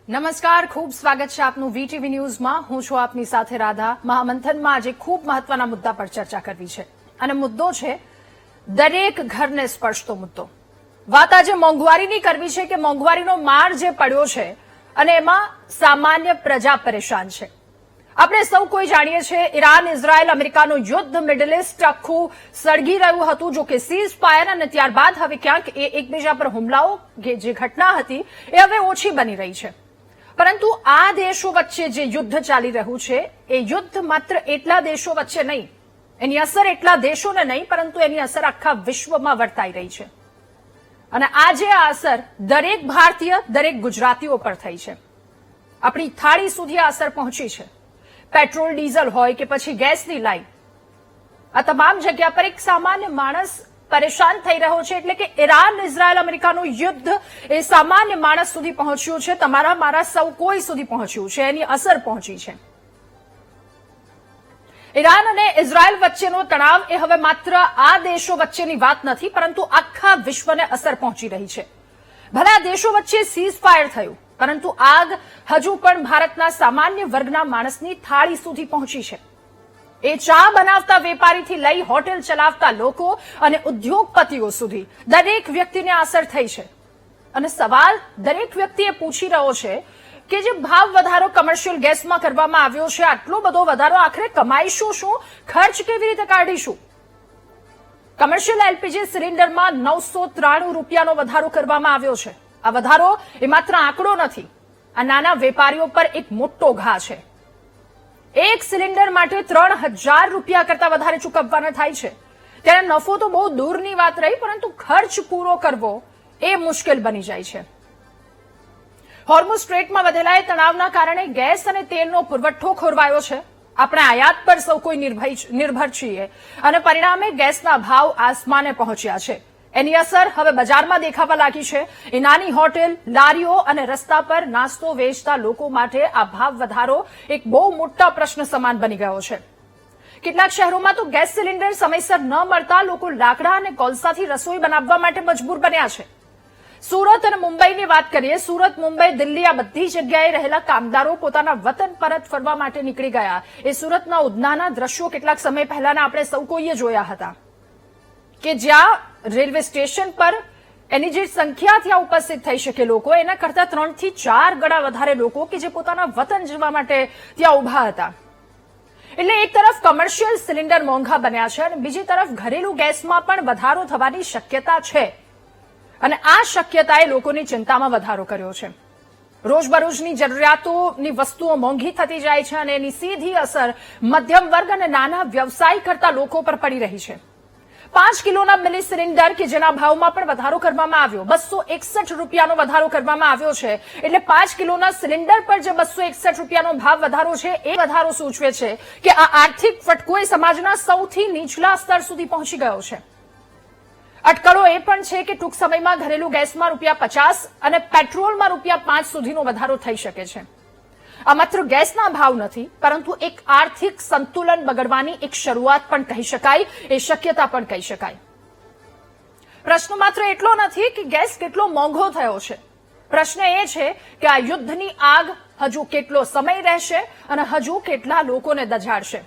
નમસ્કાર, ખૂબ સ્વાગત છે આપનું વીટીવી ન્યૂઝમાં. હું છું આપની સાથે રાધા. મહામંથનમાં આજે ખૂબ મહત્વના મુદ્દા પર ચર્ચા કરવી છે અને મુદ્દો છે દરેક ઘરને સ્પર્શતો મુદ્દો. વાત આજે મોંઘવારીની કરવી છે કે મોંઘવારીનો માર જે પડ્યો છે અને એમાં સામાન્ય પ્રજા પરેશાન છે. આપણે સૌ કોઈ જાણીએ છીએ ઈરાન ઇઝરાયલ અમેરિકાનું યુદ્ધ મિડલ ઇસ્ટ આખું સળગી રહ્યું હતું. જો કે સીઝ ફાયર અને ત્યારબાદ હવે ક્યાંક એ એકબીજા પર હુમલાઓ જે ઘટના હતી એ હવે ઓછી બની રહી છે. પરંતુ આ દેશો વચ્ચે જે યુદ્ધ ચાલી રહ્યું છે એ યુદ્ધ માત્ર એટલા દેશો વચ્ચે નહીં, એની અસર એટલા દેશોને નહીં પરંતુ એની અસર આખા વિશ્વમાં વર્તાઈ રહી છે. અને આજે આ અસર દરેક ભારતીય, દરેક ગુજરાતીઓ પર થઈ છે. આપણી થાળી સુધી આ અસર પહોંચી છે. પેટ્રોલ ડીઝલ હોય કે પછી ગેસની લાઈન, આ તમામ જગ્યા પર એક સામાન્ય માણસ પરેશાન થઈ રહ્યો છે. એટલે કે ઈરાન ઇઝરાયલ અમેરિકાનું યુદ્ધ એ સામાન્ય માણસ સુધી પહોંચ્યું છે, તમારા મારા સૌ કોઈ સુધી પહોંચ્યું છે, એની અસર પહોંચી છે. ઈરાન અને ઇઝરાયલ વચ્ચેનો તણાવ એ હવે માત્ર આ દેશો વચ્ચેની વાત નથી પરંતુ આખા વિશ્વને અસર પહોંચી રહી છે. ભલે આ દેશો વચ્ચે સીઝ ફાયર થયું પરંતુ આગ હજુ પણ ભારતના સામાન્ય વર્ગના માણસની થાળી સુધી પહોંચી છે. એ ચા બનાવતા વેપારીથી લઈ હોટેલ ચલાવતા લોકો અને ઉદ્યોગપતિઓ સુધી દરેક વ્યક્તિને અસર થઈ છે. અને સવાલ દરેક વ્યક્તિ એ પૂછી રહ્યો છે કે જે ભાવ વધારો કમર્શિયલ ગેસમાં કરવામાં આવ્યો છે, આટલો બધો વધારો આખરે કમાઈશું શું, ખર્ચ કેવી રીતે કાઢીશું? કમર્શિયલ એલપીજી સિલિન્ડરમાં 993 રૂપિયાનો વધારો કરવામાં આવ્યો છે. આ વધારો એ માત્ર આંકડો નથી, આ નાના વેપારીઓ પર એક મોટો ઘા છે. એક સિલિન્ડર માટે 3000 રૂપિયા કરતા વધારે ચૂકવવાના થાય છે. ત્યારે નફો તો બહુ દૂરની વાત રહી પરંતુ ખર્ચ પૂરો કરવો એ મુશ્કેલ બની જાય છે. હોર્મુઝ સ્ટ્રેટમાં વધેલા તણાવના કારણે ગેસ અને તેલનો પુરવઠો ખોરવાયો છે. આપણે આયાત પર સૌ કોઈ નિર્ભર છીએ અને પરિણામે ગેસના ભાવ આસમાને પહોંચ્યા છે. એની અસર હવે બજારમાં દેખાવા લાગી છે. એ નાની હોટેલ, લારીઓ અને રસ્તા પર નાસ્તો વેચતા લોકો માટે આ ભાવ વધારો એક બહુ મોટા પ્રશ્ન સમાન બની ગયો છે. કેટલાક શહેરોમાં તો ગેસ સિલિન્ડર સમયસર ન મળતા લોકો લાકડા અને કોલસાથી રસોઈ બનાવવા માટે મજબૂર બન્યા છે. સુરત અને મુંબઈની વાત કરીએ. સુરત, મુંબઈ, દિલ્હી આ બધી જગ્યાએ રહેલા કામદારો પોતાના વતન પરત ફરવા માટે નીકળી ગયા. એ સુરતના ઉધનાના દ્રશ્યો કેટલાક સમય પહેલાના આપણે સૌ કોઈએ જોયા હતા કે જ્યાં રેલવે સ્ટેશન પર એની જે સંખ્યા ત્યાં ઉપસ્થિત થઈ શકે લોકો એના કરતા 3 થી 4 ગણા વધારે લોકો કે જે પોતાના વતન જવા માટે ત્યાં ઉભા હતા. એટલે એક તરફ કમર્શિયલ સિલિન્ડર મોંઘા બન્યા છે અને બીજી તરફ ઘરેલું ગેસમાં પણ વધારો થવાની શક્યતા છે. અને આ શક્યતાએ લોકોની ચિંતામાં વધારો કર્યો છે. રોજબરોજની જરૂરિયાતોની વસ્તુઓ મોંઘી થતી જાય છે અને એની સીધી અસર મધ્યમ વર્ગ અને નાના વ્યવસાય કરતા લોકો પર પડી રહી છે. 5 કિલોના મિલી સિલિન્ડર કે જેના ભાવમાં પણ વધારો કરવામાં આવ્યો, 261 રૂપિયાનો વધારો કરવામાં આવ્યો છે. એટલે 5 કિલોના સિલિન્ડર પર જે 261 રૂપિયાનો ભાવ વધારો છે એ વધારો સૂચવે છે કે આ આર્થિક ફટકો એ સમાજના સૌથી નીચલા સ્તર સુધી પહોંચી ગયો છે. અટકળો એ પણ છે કે ટૂંક સમયમાં ઘરેલું ગેસમાં ₹50 અને પેટ્રોલમાં ₹5 સુધીનો વધારો થઈ શકે છે. આ માત્ર ગેસના ભાવ નથી પરંતુ એક આર્થિક સંતુલન બગડવાની એક શરૂઆત પણ કહી શકાય, એ શક્યતા પણ કહી શકાય. પ્રશ્ન માત્ર એટલો નથી કે ગેસ કેટલો મોંઘો થયો છે. પ્રશ્ન એ છે કે આ યુદ્ધની આગ હજુ કેટલો સમય રહેશે અને હજુ કેટલા લોકોને દઝાડશે.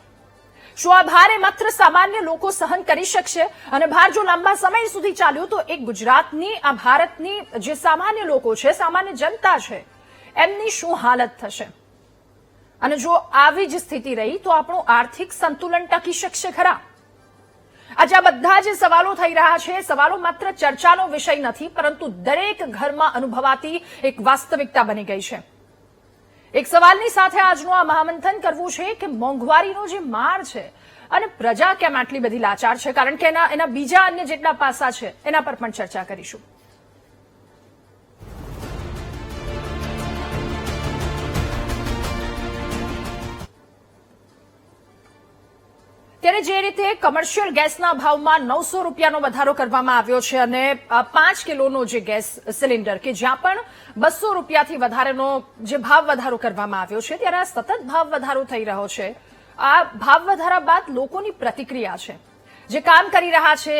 શું આ ભાર એ માત્ર સામાન્ય લોકો સહન કરી શકશે? અને ભાર જો લાંબા સમય સુધી ચાલ્યું તો એક ગુજરાતની, આ ભારતની જે સામાન્ય લોકો છે, સામાન્ય જનતા છે, એમની શું હાલત થશે? અને જો આવી જ સ્થિતિ રહી તો આપણું આર્થિક સંતુલન ટકી શકશે ખરા? આજે આ બધા જે સવાલો થઈ રહ્યા છે, સવાલો માત્ર ચર્ચાનો વિષય નથી પરંતુ દરેક ઘરમાં અનુભવાતી એક વાસ્તવિકતા બની ગઈ છે. એક સવાલની સાથે આજનું આ મહામંથન કરવું છે કે મોંઘવારીનો જે માર છે અને પ્રજા કેમ આટલી બધી લાચાર છે, કારણ કે એના બીજા અન્ય જેટલા પાસા છે એના પર પણ ચર્ચા કરીશું. ત્યારે જે રીતે કમર્શિયલ ગેસના ભાવમાં 900 રૂપિયાનો વધારો કરવામાં આવ્યો છે અને 5 કિલોનો જે ગેસ સિલિન્ડર કે જ્યાં પણ 200 રૂપિયાથી વધારેનો જે ભાવ વધારો કરવામાં આવ્યો છે, ત્યારે આ સતત ભાવ વધારો થઈ રહ્યો છે. આ ભાવ વધારા બાદ લોકોની પ્રતિક્રિયા છે. જે કામ કરી રહ્યા છે,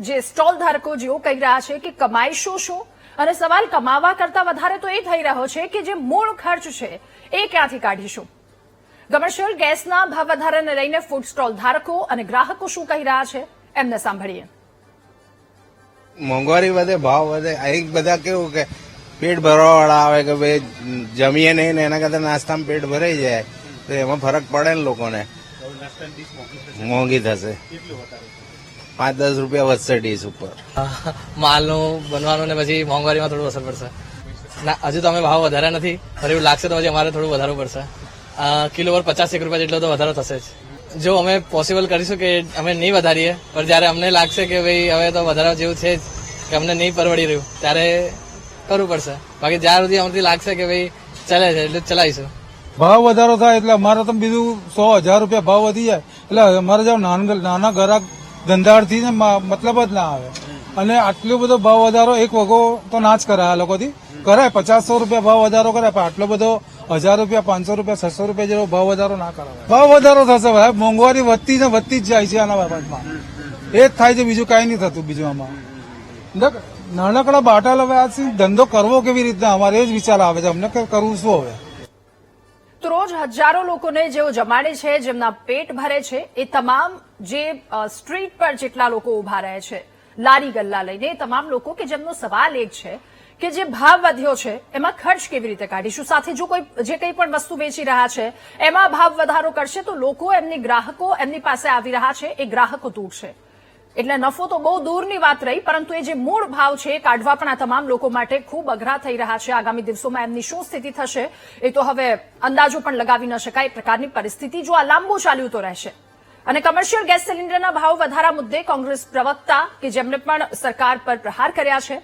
જે સ્ટોલ ધારકો જેઓ કહી રહ્યા છે કે કમાઈશું શું અને સવાલ કમાવા કરતા વધારે તો એ થઈ રહ્યો છે કે જે મૂળ ખર્ચ છે એ ક્યાંથી કાઢીશું। કમર્શિયલ ગેસના ભાવ વધારાને લઈને ફૂડ સ્ટોલ ધારકો અને ગ્રાહકો શું કહી રહ્યા છે એમને સાંભળીએ। મોંઘવારી વધે, ભાવ વધે, એક બધા કેવું કે પેટ ભરવાવાળા આવે કે ભાઈ જમીએ નહીં ને એના કરતા નાસ્તામાં પેટ ભરાઈ જાય તો એમાં ફરક પડે ને લોકોને, મોંઘી થશે, 5-10 રૂપિયા વધશે ડીશ ઉપર। માલનું બનવાનું ને પછી મોંઘવારીમાં થોડું અસર પડશે ના, હજુ તો અમે ભાવ વધાર્યા નથી, પણ એવું લાગશે તો પછી અમારે થોડું વધારવું પડશે। કિલો પર 50-1 રૂપિયા જેટલો તો વધારો થશે જ। જો અમે પોસિબલ કરીશું કે અમે નહીં વધારીએ, પણ જયારે અમને લાગશે કે ભાઈ હવે તો વધારા જેવું છે જ કે અમને નહીં પરવડી રહ્યું ત્યારે કરવું પડશે, બાકી જ્યાં સુધી અમને લાગશે કે ભાઈ ચાલે છે એટલે ચલાવીશું। ભાવ વધારો થાય એટલે અમારે તો બીજું 100-1000 રૂપિયા ભાવ વધી જાય એટલે અમારે જેમ નાના ગ્રાહક ધંધાર્થી ને મતલબ જ ના આવે। અને આટલો બધો ભાવ વધારો એક વગો તો ના જ કરાય, આ લોકોથી કરાય 50-100 રૂપિયા ભાવ વધારો કરાય, પણ આટલો બધો 1000 રૂપિયા, 500 રૂપિયા, 600 રૂપિયા જેવો ભાવ વધારો ના કરાય। ભાવ વધારો થશે ભાઈ, મોંઘવારી વધતી ને વધતી જ જાય છે આના બાબતમાં, એ જ થાય છે, બીજું કઈ નહીં થતું। બીજું આમાં નાનકડા બાટલ હવે આ ધંધો કરવો કેવી રીતના અમારે એ જ વિચાર આવે છે અમને કે કરવું શું હવે। તો રોજ હજારો લોકોને જેઓ જમાડે છે, જેમના પેટ ભરે છે, એ તમામ જે સ્ટ્રીટ પર જેટલા લોકો ઉભા રહે છે લારી ગલ્લા લઈને, એ તમામ લોકો કે જેમનો સવાલ એક છે કે જે ભાવ વધ્યો છે એમાં ખર્ચ કેવી રીતે કાઢીશું, સાથે જો કોઈ જે કંઈ પણ વસ્તુ વેચી રહ્યા છે એમાં ભાવ વધારો કરશે તો લોકો, એમની ગ્રાહકો એમની પાસે આવી રહ્યા છે એ ગ્રાહકો તૂટશે। એટલે નફો તો બહુ દૂરની વાત રહી, પરંતુ એ જે મૂળ ભાવ છે એ કાઢવા પણ આ તમામ લોકો માટે ખૂબ અઘરા થઈ રહ્યા છે। આગામી દિવસોમાં એમની શું સ્થિતિ થશે એ તો હવે અંદાજો પણ લગાવી ન શકાય એ પ્રકારની પરિસ્થિતિ જો આ લાંબુ ચાલ્યું તો રહેશે। અને કમર્શિયલ ગેસ સિલિન્ડરના ભાવ વધારા મુદ્દે કોંગ્રેસ પ્રવક્તા કે જેમણે પણ સરકાર પર પ્રહાર કર્યા છે,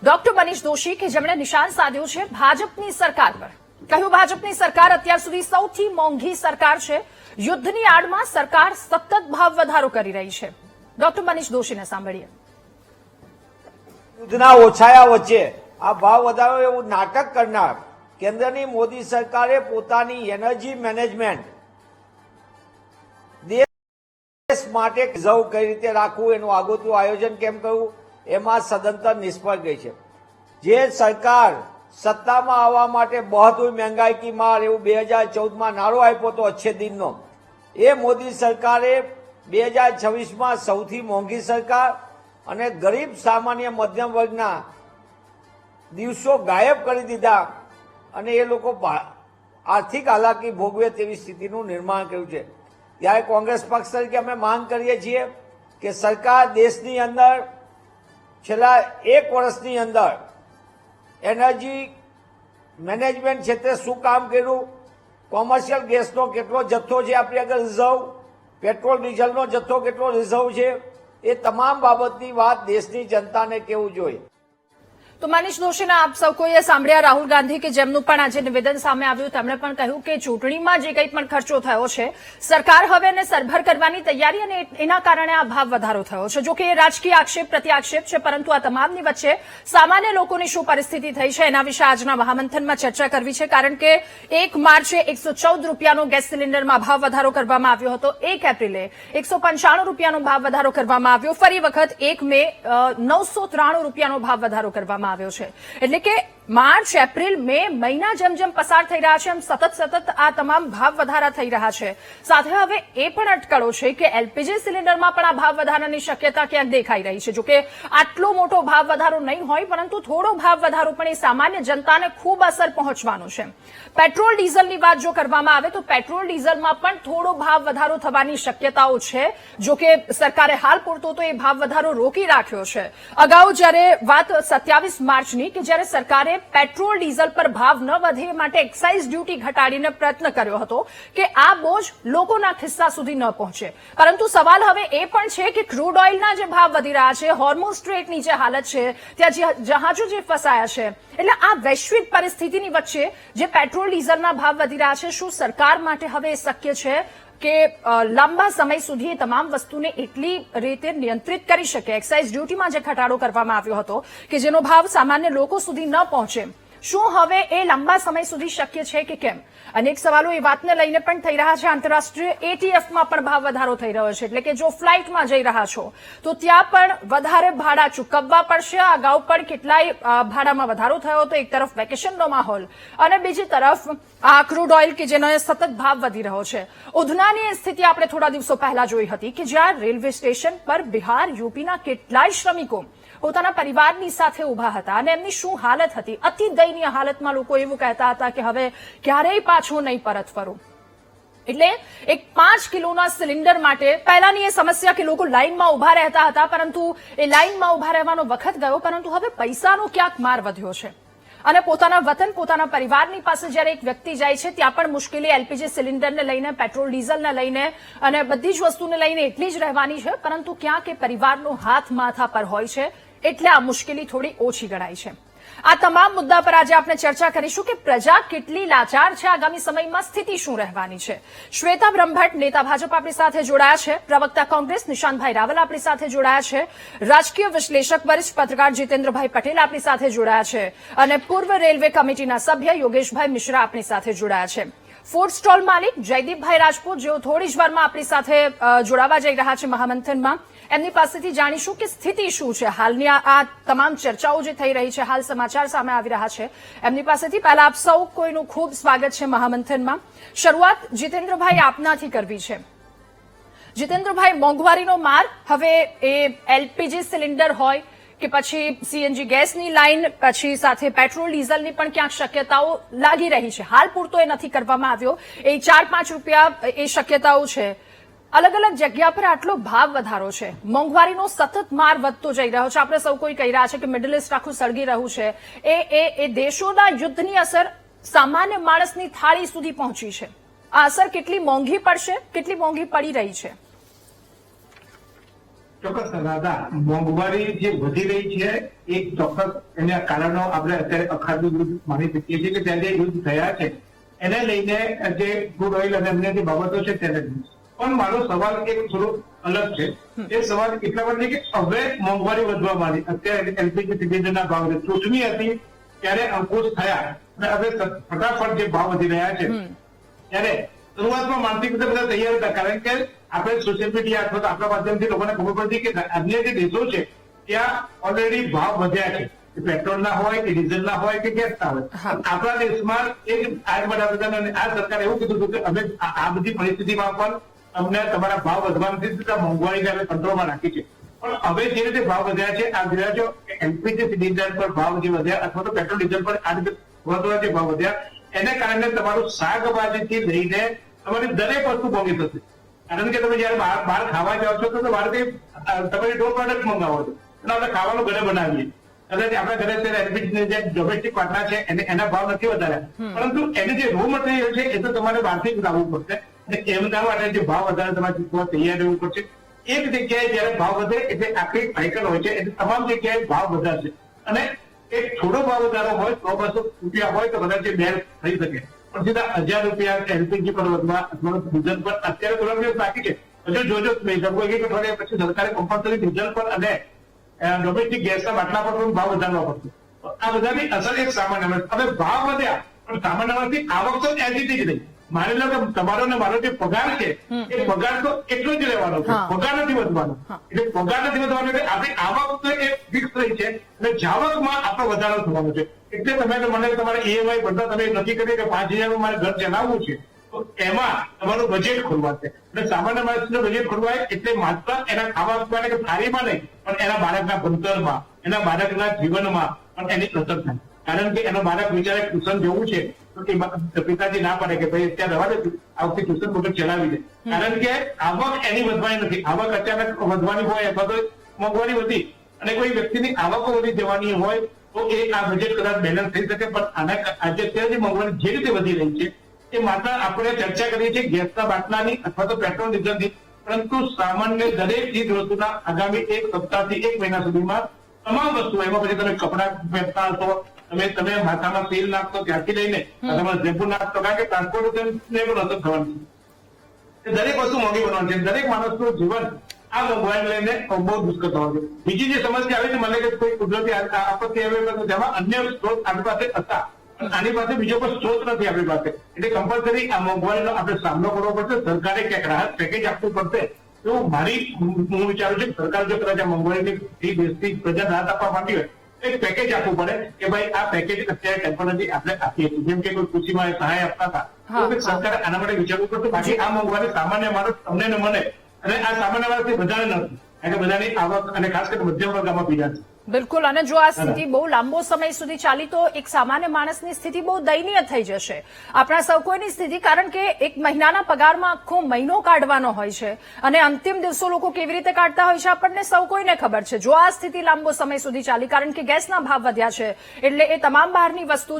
ડોક્ટર મનીષ દોશી, કે જેમણે નિશાન સાધ્યું છે ભાજપની સરકાર પર, કહ્યું ભાજપની સરકાર અત્યાર સુધી સૌથી મોંઘી સરકાર છે, યુદ્ધની આડમાં સરકાર સતત ભાવ વધારો કરી રહી છે। ડોક્ટર મનીષ દોશીને સાંભળીએ। યુદ્ધના ઓછાયા વચ્ચે આ ભાવ વધારો એવું નાટક કરનાર કેન્દ્રની મોદી સરકારે પોતાની એનર્જી મેનેજમેન્ટ દેશ માટે રિઝર્વ કઈ રીતે રાખવું, એનું આગોતરું આયોજન કેમ કરવું, એમાં સદંતર નિષ્ફળ ગઈ છે। જે સરકાર સત્તામાં આવવા માટે બહોત મહેંગાઈ કી માર એવું 2014માં નારો આપ્યો હતો અચ્છે દિનનો, એ મોદી સરકારે 2026માં સૌથી મોંઘી સરકાર અને ગરીબ સામાન્ય મધ્યમ વર્ગના દિવસો ગાયબ કરી દીધા અને એ લોકો આર્થિક હાલાકી ભોગવે તેવી સ્થિતિનું નિર્માણ કર્યું છે। ત્યારે કોંગ્રેસ પક્ષ તરીકે અમે માંગ કરીએ છીએ કે સરકાર દેશની અંદર છેલ્લા 1 વર્ષની અંદર એનર્જી મેનેજમેન્ટ ક્ષેત્રે શું કામ કર્યું, કોમર્શિયલ ગેસનો કેટલો જથ્થો છે આપણી આગળ રિઝર્વ, પેટ્રોલ ડીઝલનો જથ્થો કેટલો રિઝર્વ છે, એ તમામ બાબતની વાત દેશની જનતાને કહેવું જોઈએ। તો મનીષ દોશીના આપ સૌ કોઈએ સાંભળ્યા રાહુલ ગાંધી કે જેમનું પણ આજે નિવેદન સામે આવ્યું, તેમણે પણ કહ્યું કે ચૂંટણીમાં જે કંઈ પણ ખર્ચો થયો છે સરકાર હવે એને સરભર કરવાની તૈયારી અને એના કારણે આ ભાવ વધારો થયો છે। જો કે એ રાજકીય આક્ષેપ પ્રત્યાક્ષેપ છે, પરંતુ આ તમામની વચ્ચે સામાન્ય લોકોની શું પરિસ્થિતિ થઈ છે એના વિશે આજના મહામંથનમાં ચર્ચા કરવી છે, કારણ કે 1 માર્ચે 114 રૂપિયાનો ગેસ સિલિન્ડરમાં ભાવ વધારો કરવામાં આવ્યો હતો, 1 એપ્રિલે 195 રૂપિયાનો ભાવ વધારો કરવામાં આવ્યો, ફરી વખત 1 મે 993 રૂપિયાનો ભાવ વધારો કરવામાં આવ્યો છે। એટલે કે માર્ચ, એપ્રિલ, મે મહિના જેમ જેમ પસાર થઈ રહ્યા છે એમ સતત આ તમામ ભાવ વધારા થઈ રહ્યા છે। સાથે હવે એ પણ અટકળો છે કે એલપીજી સિલિન્ડરમાં પણ આ ભાવ વધારાની શક્યતા ક્યાંક દેખાઈ રહી છે। જોકે આટલો મોટો ભાવ વધારો નહીં હોય, પરંતુ થોડો ભાવ વધારો પણ એ સામાન્ય જનતાને ખૂબ અસર પહોંચવાનો છે। પેટ્રોલ ડીઝલની વાત જો કરવામાં આવે તો પેટ્રોલ ડીઝલમાં પણ થોડો ભાવ વધારો થવાની શક્યતાઓ છે। જોકે સરકારે હાલ પૂરતો તો એ ભાવ વધારો રોકી રાખ્યો છે। અગાઉ જ્યારે વાત 27 માર્ચની કે જ્યારે સરકારે પેટ્રોલ ડીઝલ પર ભાવ ન વધે એ માટે એક્સાઇઝ ડ્યુટી ઘટાડીને પ્રયત્ન કર્યો હતો કે આ બોજ લોકોના ખિસ્સા સુધી ન પહોંચે, પરંતુ સવાલ હવે એ પણ છે કે ક્રૂડ ઓઇલના જે ભાવ વધી રહ્યા છે, હોર્મુઝ સ્ટ્રેટની જે હાલત છે, ત્યાં જહાજો જે ફસાયા છે, એટલે આ વૈશ્વિક પરિસ્થિતિની વચ્ચે જે પેટ્રોલ ડીઝલના ભાવ વધી રહ્યા છે, શું સરકાર માટે હવે એ શક્ય છે કે લાંબા સમય સુધી તમામ વસ્તુને એટલી રીતે નિયંત્રિત કરી શકે? એક્સાઇઝ ડ્યુટીમાં જે ઘટાડો કરવામાં આવ્યો હતો કે જેનો ભાવ સામાન્ય લોકો સુધી ન પહોંચે, શું હવે એ લાંબા સમય સુધી શક્ય છે કે કેમ? અનેક સવાલો એ વાતને લઈને પણ થઈ રહ્યા છે. આંતરરાષ્ટ્રીય એટીએફમાં પણ ભાવ વધારો થઈ રહ્યો છે, એટલે કે જો ફ્લાઇટમાં જઈ રહ્યા છો તો ત્યાં પણ વધારે ભાડા ચૂકવવા પડશે. અગાઉ પણ કેટલાય ભાડામાં વધારો થયો હતો. એક તરફ વેકેશનનો માહોલ અને બીજી તરફ આ ક્રૂડ ઓઇલ કે જેનો સતત ભાવ વધી રહ્યો છે. ઉધનાની સ્થિતિ આપણે થોડા દિવસો પહેલા જોઈ હતી કે જ્યાં રેલવે સ્ટેશન પર બિહાર, યુપીના કેટલાય શ્રમિકો પોતાના પરિવારની સાથે ઉભા હતા અને એમની શું હાલત હતી. અતિ દયનીય હાલતમાં લોકો એવું કહેતા હતા કે હવે ક્યારેય પાછું નહીં પરત ફરું. એટલે એક 5 કિલોના સિલિન્ડર માટે પહેલાની એ સમસ્યા કે લોકો લાઇનમાં ઉભા રહેતા હતા, પરંતુ એ લાઇનમાં ઉભા રહેવાનો વખત ગયો. પરંતુ હવે પૈસાનો ક્યાંક માર વધ્યો છે અને પોતાના વતન, પોતાના પરિવારની પાસે જ્યારે એક વ્યક્તિ જાય છે ત્યાં પણ મુશ્કેલી એલપીજી સિલિન્ડરને લઈને, પેટ્રોલ ડીઝલને લઈને અને બધી જ વસ્તુને લઈને એટલી જ રહેવાની છે. પરંતુ ક્યાંક એ પરિવારનો હાથ માથા પર હોય છે એટલે આ મુશ્કેલી થોડી ઓછી ગણાય છે. આ તમામ મુદ્દા પર આજે આપણે ચર્ચા કરીશું કે પ્રજા કેટલી લાચાર છે, આગામી સમયમાં સ્થિતિ શું રહેવાની છે. શ્વેતા બ્રહ્મભટ્ટ, નેતા ભાજપ, આપણી સાથે જોડાયા છે. પ્રવક્તા કોંગ્રેસ નિશાંતભાઈ રાવલ આપણી સાથે જોડાયા છે. રાજકીય વિશ્લેષક વરિષ્ઠ પત્રકાર જીતેન્દ્રભાઈ પટેલ આપણી સાથે જોડાયા છે અને પૂર્વ રેલવે કમિટીના સભ્ય યોગેશભાઈ મિશ્રા આપણી સાથે જોડાયા છે. ફૂડ સ્ટોલ માલિક જયદીપભાઈ રાજપૂત, જેઓ થોડી જ વારમાં આપણી સાથે જોડાવા જઈ રહ્યા છે મહામંથનમાં, એમની પાસેથી જાણીશું કે સ્થિતિ શું છે. હાલની આ તમામ ચર્ચાઓ જે થઈ રહી છે, હાલ સમાચાર સામે આવી રહ્યા છે, એમની પાસેથી પહેલા આપ સૌ કોઈનું ખૂબ સ્વાગત છે મહામંથનમાં. શરૂઆત જીતેન્દ્રભાઈ આપનાથી કરવી છે. જીતેન્દ્રભાઈ, મોંઘવારીનો માર હવે એ એલપીજી સિલિન્ડર હોય કે પછી સીએનજી ગેસની લાઇન, પછી સાથે પેટ્રોલ ડીઝલની પણ ક્યાંક શક્યતાઓ લાગી રહી છે. હાલ પૂરતો એ નથી કરવામાં આવ્યો. એ 4-5 રૂપિયા એ શક્યતાઓ છે. અલગ અલગ જગ્યા પર આટલો ભાવ વધારો છે, મોંઘવારીનો સતત માર વધતો જઈ રહ્યો છે. આપણે સૌ કોઈ કહી રહ્યા છે કે મિડલ ઇસ્ટ આખું સળગી રહ્યું છે. એ દેશોના યુદ્ધની અસર સામાન્ય માણસની થાળી સુધી પહોંચી છે. આ અસર કેટલી મોંઘી પડશે, કેટલી મોંઘી પડી રહી છે? ચોક્કસ દાદા, મોંઘવારી જે વધી રહી છે એક ચોક્કસ એના કારણો આપણે અત્યારે અખાડનું યુદ્ધ માની શકીએ છીએ કે ત્યાં જે યુદ્ધ થયા છે એને લઈને જે ક્રૂડ ઓઇલ અને અન્ય જે બાબતો છે તેને. પણ મારો સવાલ એક થોડો અલગ છે. એ સવાલ એટલા માટે કે હવે મોંઘવારી વધવા માંડી. અત્યારે એલપીજી સિલિન્ડરના ભાવ ચૂંટણી હતી ત્યારે અંકુશ થયા અને હવે ફટાફટ જે ભાવ વધી રહ્યા છે ત્યારે શરૂઆતમાં માનસિક રીતે બધા તૈયાર હતા, કારણ કે આપણે સોશિયલ મીડિયા અથવા આપણા માધ્યમથી લોકોને ખબર પડતી કે અન્ય જે દેશો છે ત્યાં ઓલરેડી ભાવ વધ્યા છે, પેટ્રોલના હોય કે ડીઝલના હોય કે ગેસના હોય. આપણા દેશમાં એક આ વડાપ્રધાન અને આ સરકારે એવું કીધું હતું કે અમે આ બધી પરિસ્થિતિમાં પણ અમને તમારા ભાવ વધવા નથી, મોંઘવારીને અમે કંટ્રોલમાં રાખી છે. પણ હવે જે રીતે ભાવ વધ્યા છે, આ જોયા છો કે એલપીજી સિલિન્ડર પર ભાવ જે વધ્યા અથવા તો પેટ્રોલ ડીઝલ પર આ રીતે વધવા જે ભાવ વધ્યા, એને કારણે તમારું શાકભાજીથી લઈને તમારી દરેક વસ્તુ મોંઘી થશે. કારણ કે તમે જયારે બહાર ખાવા જાઓ છો તો બહારથી તમારી ડો પ્રોડક્ટ મંગાવો છો અને આપણે ખાવાનું ઘરે બનાવીએ. કદાચ આપણા ઘરે એલપીજી જે ડોમેસ્ટિક પાટલા છે એના ભાવ નથી વધાર્યા, પરંતુ એની જે રો મટીરિયલ છે એ તો તમારે બહારથી જ લાવવું પડશે અને એમના માટે જે ભાવ વધારે તમારે ચૂકવવા તૈયાર રહેવું પડશે. એક જગ્યાએ જયારે ભાવ વધે એટલે આખી સાયકલ હોય છે, એટલે તમામ જગ્યાએ ભાવ વધારશે અને એક થોડો ભાવ વધારો હોય 100-200 રૂપિયા હોય તો કદાચ એ બેર થઈ શકે. પણ સીધા 1000 રૂપિયા એલપીજી પર વધવા અથવા ડીઝલ પર અત્યારે થોડા દિવસ બાકી છે. હજુ જોજો લગભગ 1 અઠવાડિયા પછી સરકારે કમ્પલસરી ડીઝલ પર અને ડોમેસ્ટિક ગેસના બાટલા પર પણ ભાવ વધારવા પડશે. આ બધાની અસર એક સામાન્ય. હવે ભાવ વધ્યા પણ સામાન્ય માણસની આવક તો એલસીટી જ નહીં. માની લો કે તમારો ને મારો જે પગાર છે એ પગાર તો એટલો જ રહેવાનો છે, પગાર નથી વધવાનો. એટલે પગાર નથી વધવાનો એટલે આપણી આવક તો એ ફિક્સ રહી છે અને જાવકમાં આપણો વધારો થવાનો છે. એટલે તમે મને તમારે ઈએમઆઈ બધા તમે નક્કી કરી કે 5000 મારે ઘર ચલાવવું છે તો એમાં તમારું બજેટ ખોલવા છે. એટલે સામાન્ય માણસનું બજેટ ખોલવાય એટલે માત્ર એના ખાવા પીવાને કે થાળીમાં નહીં પણ એના બાળકના ભણતરમાં, એના બાળકના જીવનમાં પણ એની અસર થાય. કારણ કે એનો બાળક વિચારે ટ્યુશન જવું છે તો પિતાજી ના પડે કે ભાઈ અત્યારે રવા દે, આ વખતે ટ્યુશન વગર ચલાવી દે. કારણ કે આવક એની વધવાની નથી. આવક અચાનક વધવાની હોય અથવા તો મોંઘવારી વધી અને કોઈ વ્યક્તિની આવકો વધી જવાની હોય તો એ આ બજેટ કદાચ બેલેન્સ થઈ શકે. પણ આના આજે અત્યારે મોંઘવારી જે રીતે વધી રહી છે એ માત્ર આપણે ચર્ચા કરીએ છીએ ગેસના બાટલાની અથવા તો પેટ્રોલ ડીઝલની, પરંતુ સામાન્ય દરેક ચીજ વસ્તુના આગામી 1 સપ્તાહથી 1 મહિના સુધીમાં તમામ વસ્તુ, એમાં પછી તમે કપડા પહેરતા હશો, તમે માથામાં તેલ નાખતો ત્યાંથી લઈને તમારે શેમ્પુ નાખતો, કારણ કે ટ્રાન્સપોર્ટેશન ને પણ અસર થવાની છે. દરેક વસ્તુ મોંઘી બનવાની છે. દરેક માણસનું જીવન આ મોંઘવારી લઈને બહુ દુષ્કર થવા છે. બીજી જે સમસ્યા આવી છે, મને કે કોઈ કુદરતી આપત્તિ આવી જેમાં અન્ય સ્ત્રોત આપણી પાસે હતા, આની પાસે બીજો કોઈ સ્ત્રોત નથી આપણી પાસે, એટલે કમ્પલસરી આ મોંઘવારીનો આપણે સામનો કરવો પડશે. સરકારે ક્યાંક રાહત પેકેજ આપવું પડશે. તો હું વિચારું છું કે સરકાર જો કદાચ આ મોંઘવારીની દેશની પ્રજા રાહત આપવા માંગતી હોય, એક પેકેજ આપવું પડે કે ભાઈ આ પેકેજ અત્યારે ટેમ્પરરી આપણે આપીએ છીએ, જેમ કે કોઈ કૃષિમાં સહાય આપતા હતા, તો સરકારે આના માટે વિચારવું પડતું. બાકી આ મોંઘવારી સામાન્ય માણસ તમને ને મને, અને આ સામાન્ય માણસથી બધાને નથી, કારણ કે બધાની આવક અને ખાસ કરીને મધ્યમ વર્ગ આમાં પીડા છે. બિલકુલ. અને જો આ સ્થિતિ બહુ લાંબો સમય સુધી ચાલી તો એક સામાન્ય માણસની સ્થિતિ બહુ દયનીય થઈ જશે, આપણા સૌ કોઈની સ્થિતિ. કારણ કે એક મહિનાના પગારમાં આખો મહિનો કાઢવાનો હોય છે અને અંતિમ દિવસો લોકો કેવી રીતે કાઢતા હોય છે આપણને સૌ કોઈને ખબર છે. જો આ સ્થિતિ લાંબો સમય સુધી ચાલી, કારણ કે ગેસના ભાવ વધ્યા છે, એટલે એ તમામ બહારની વસ્તુ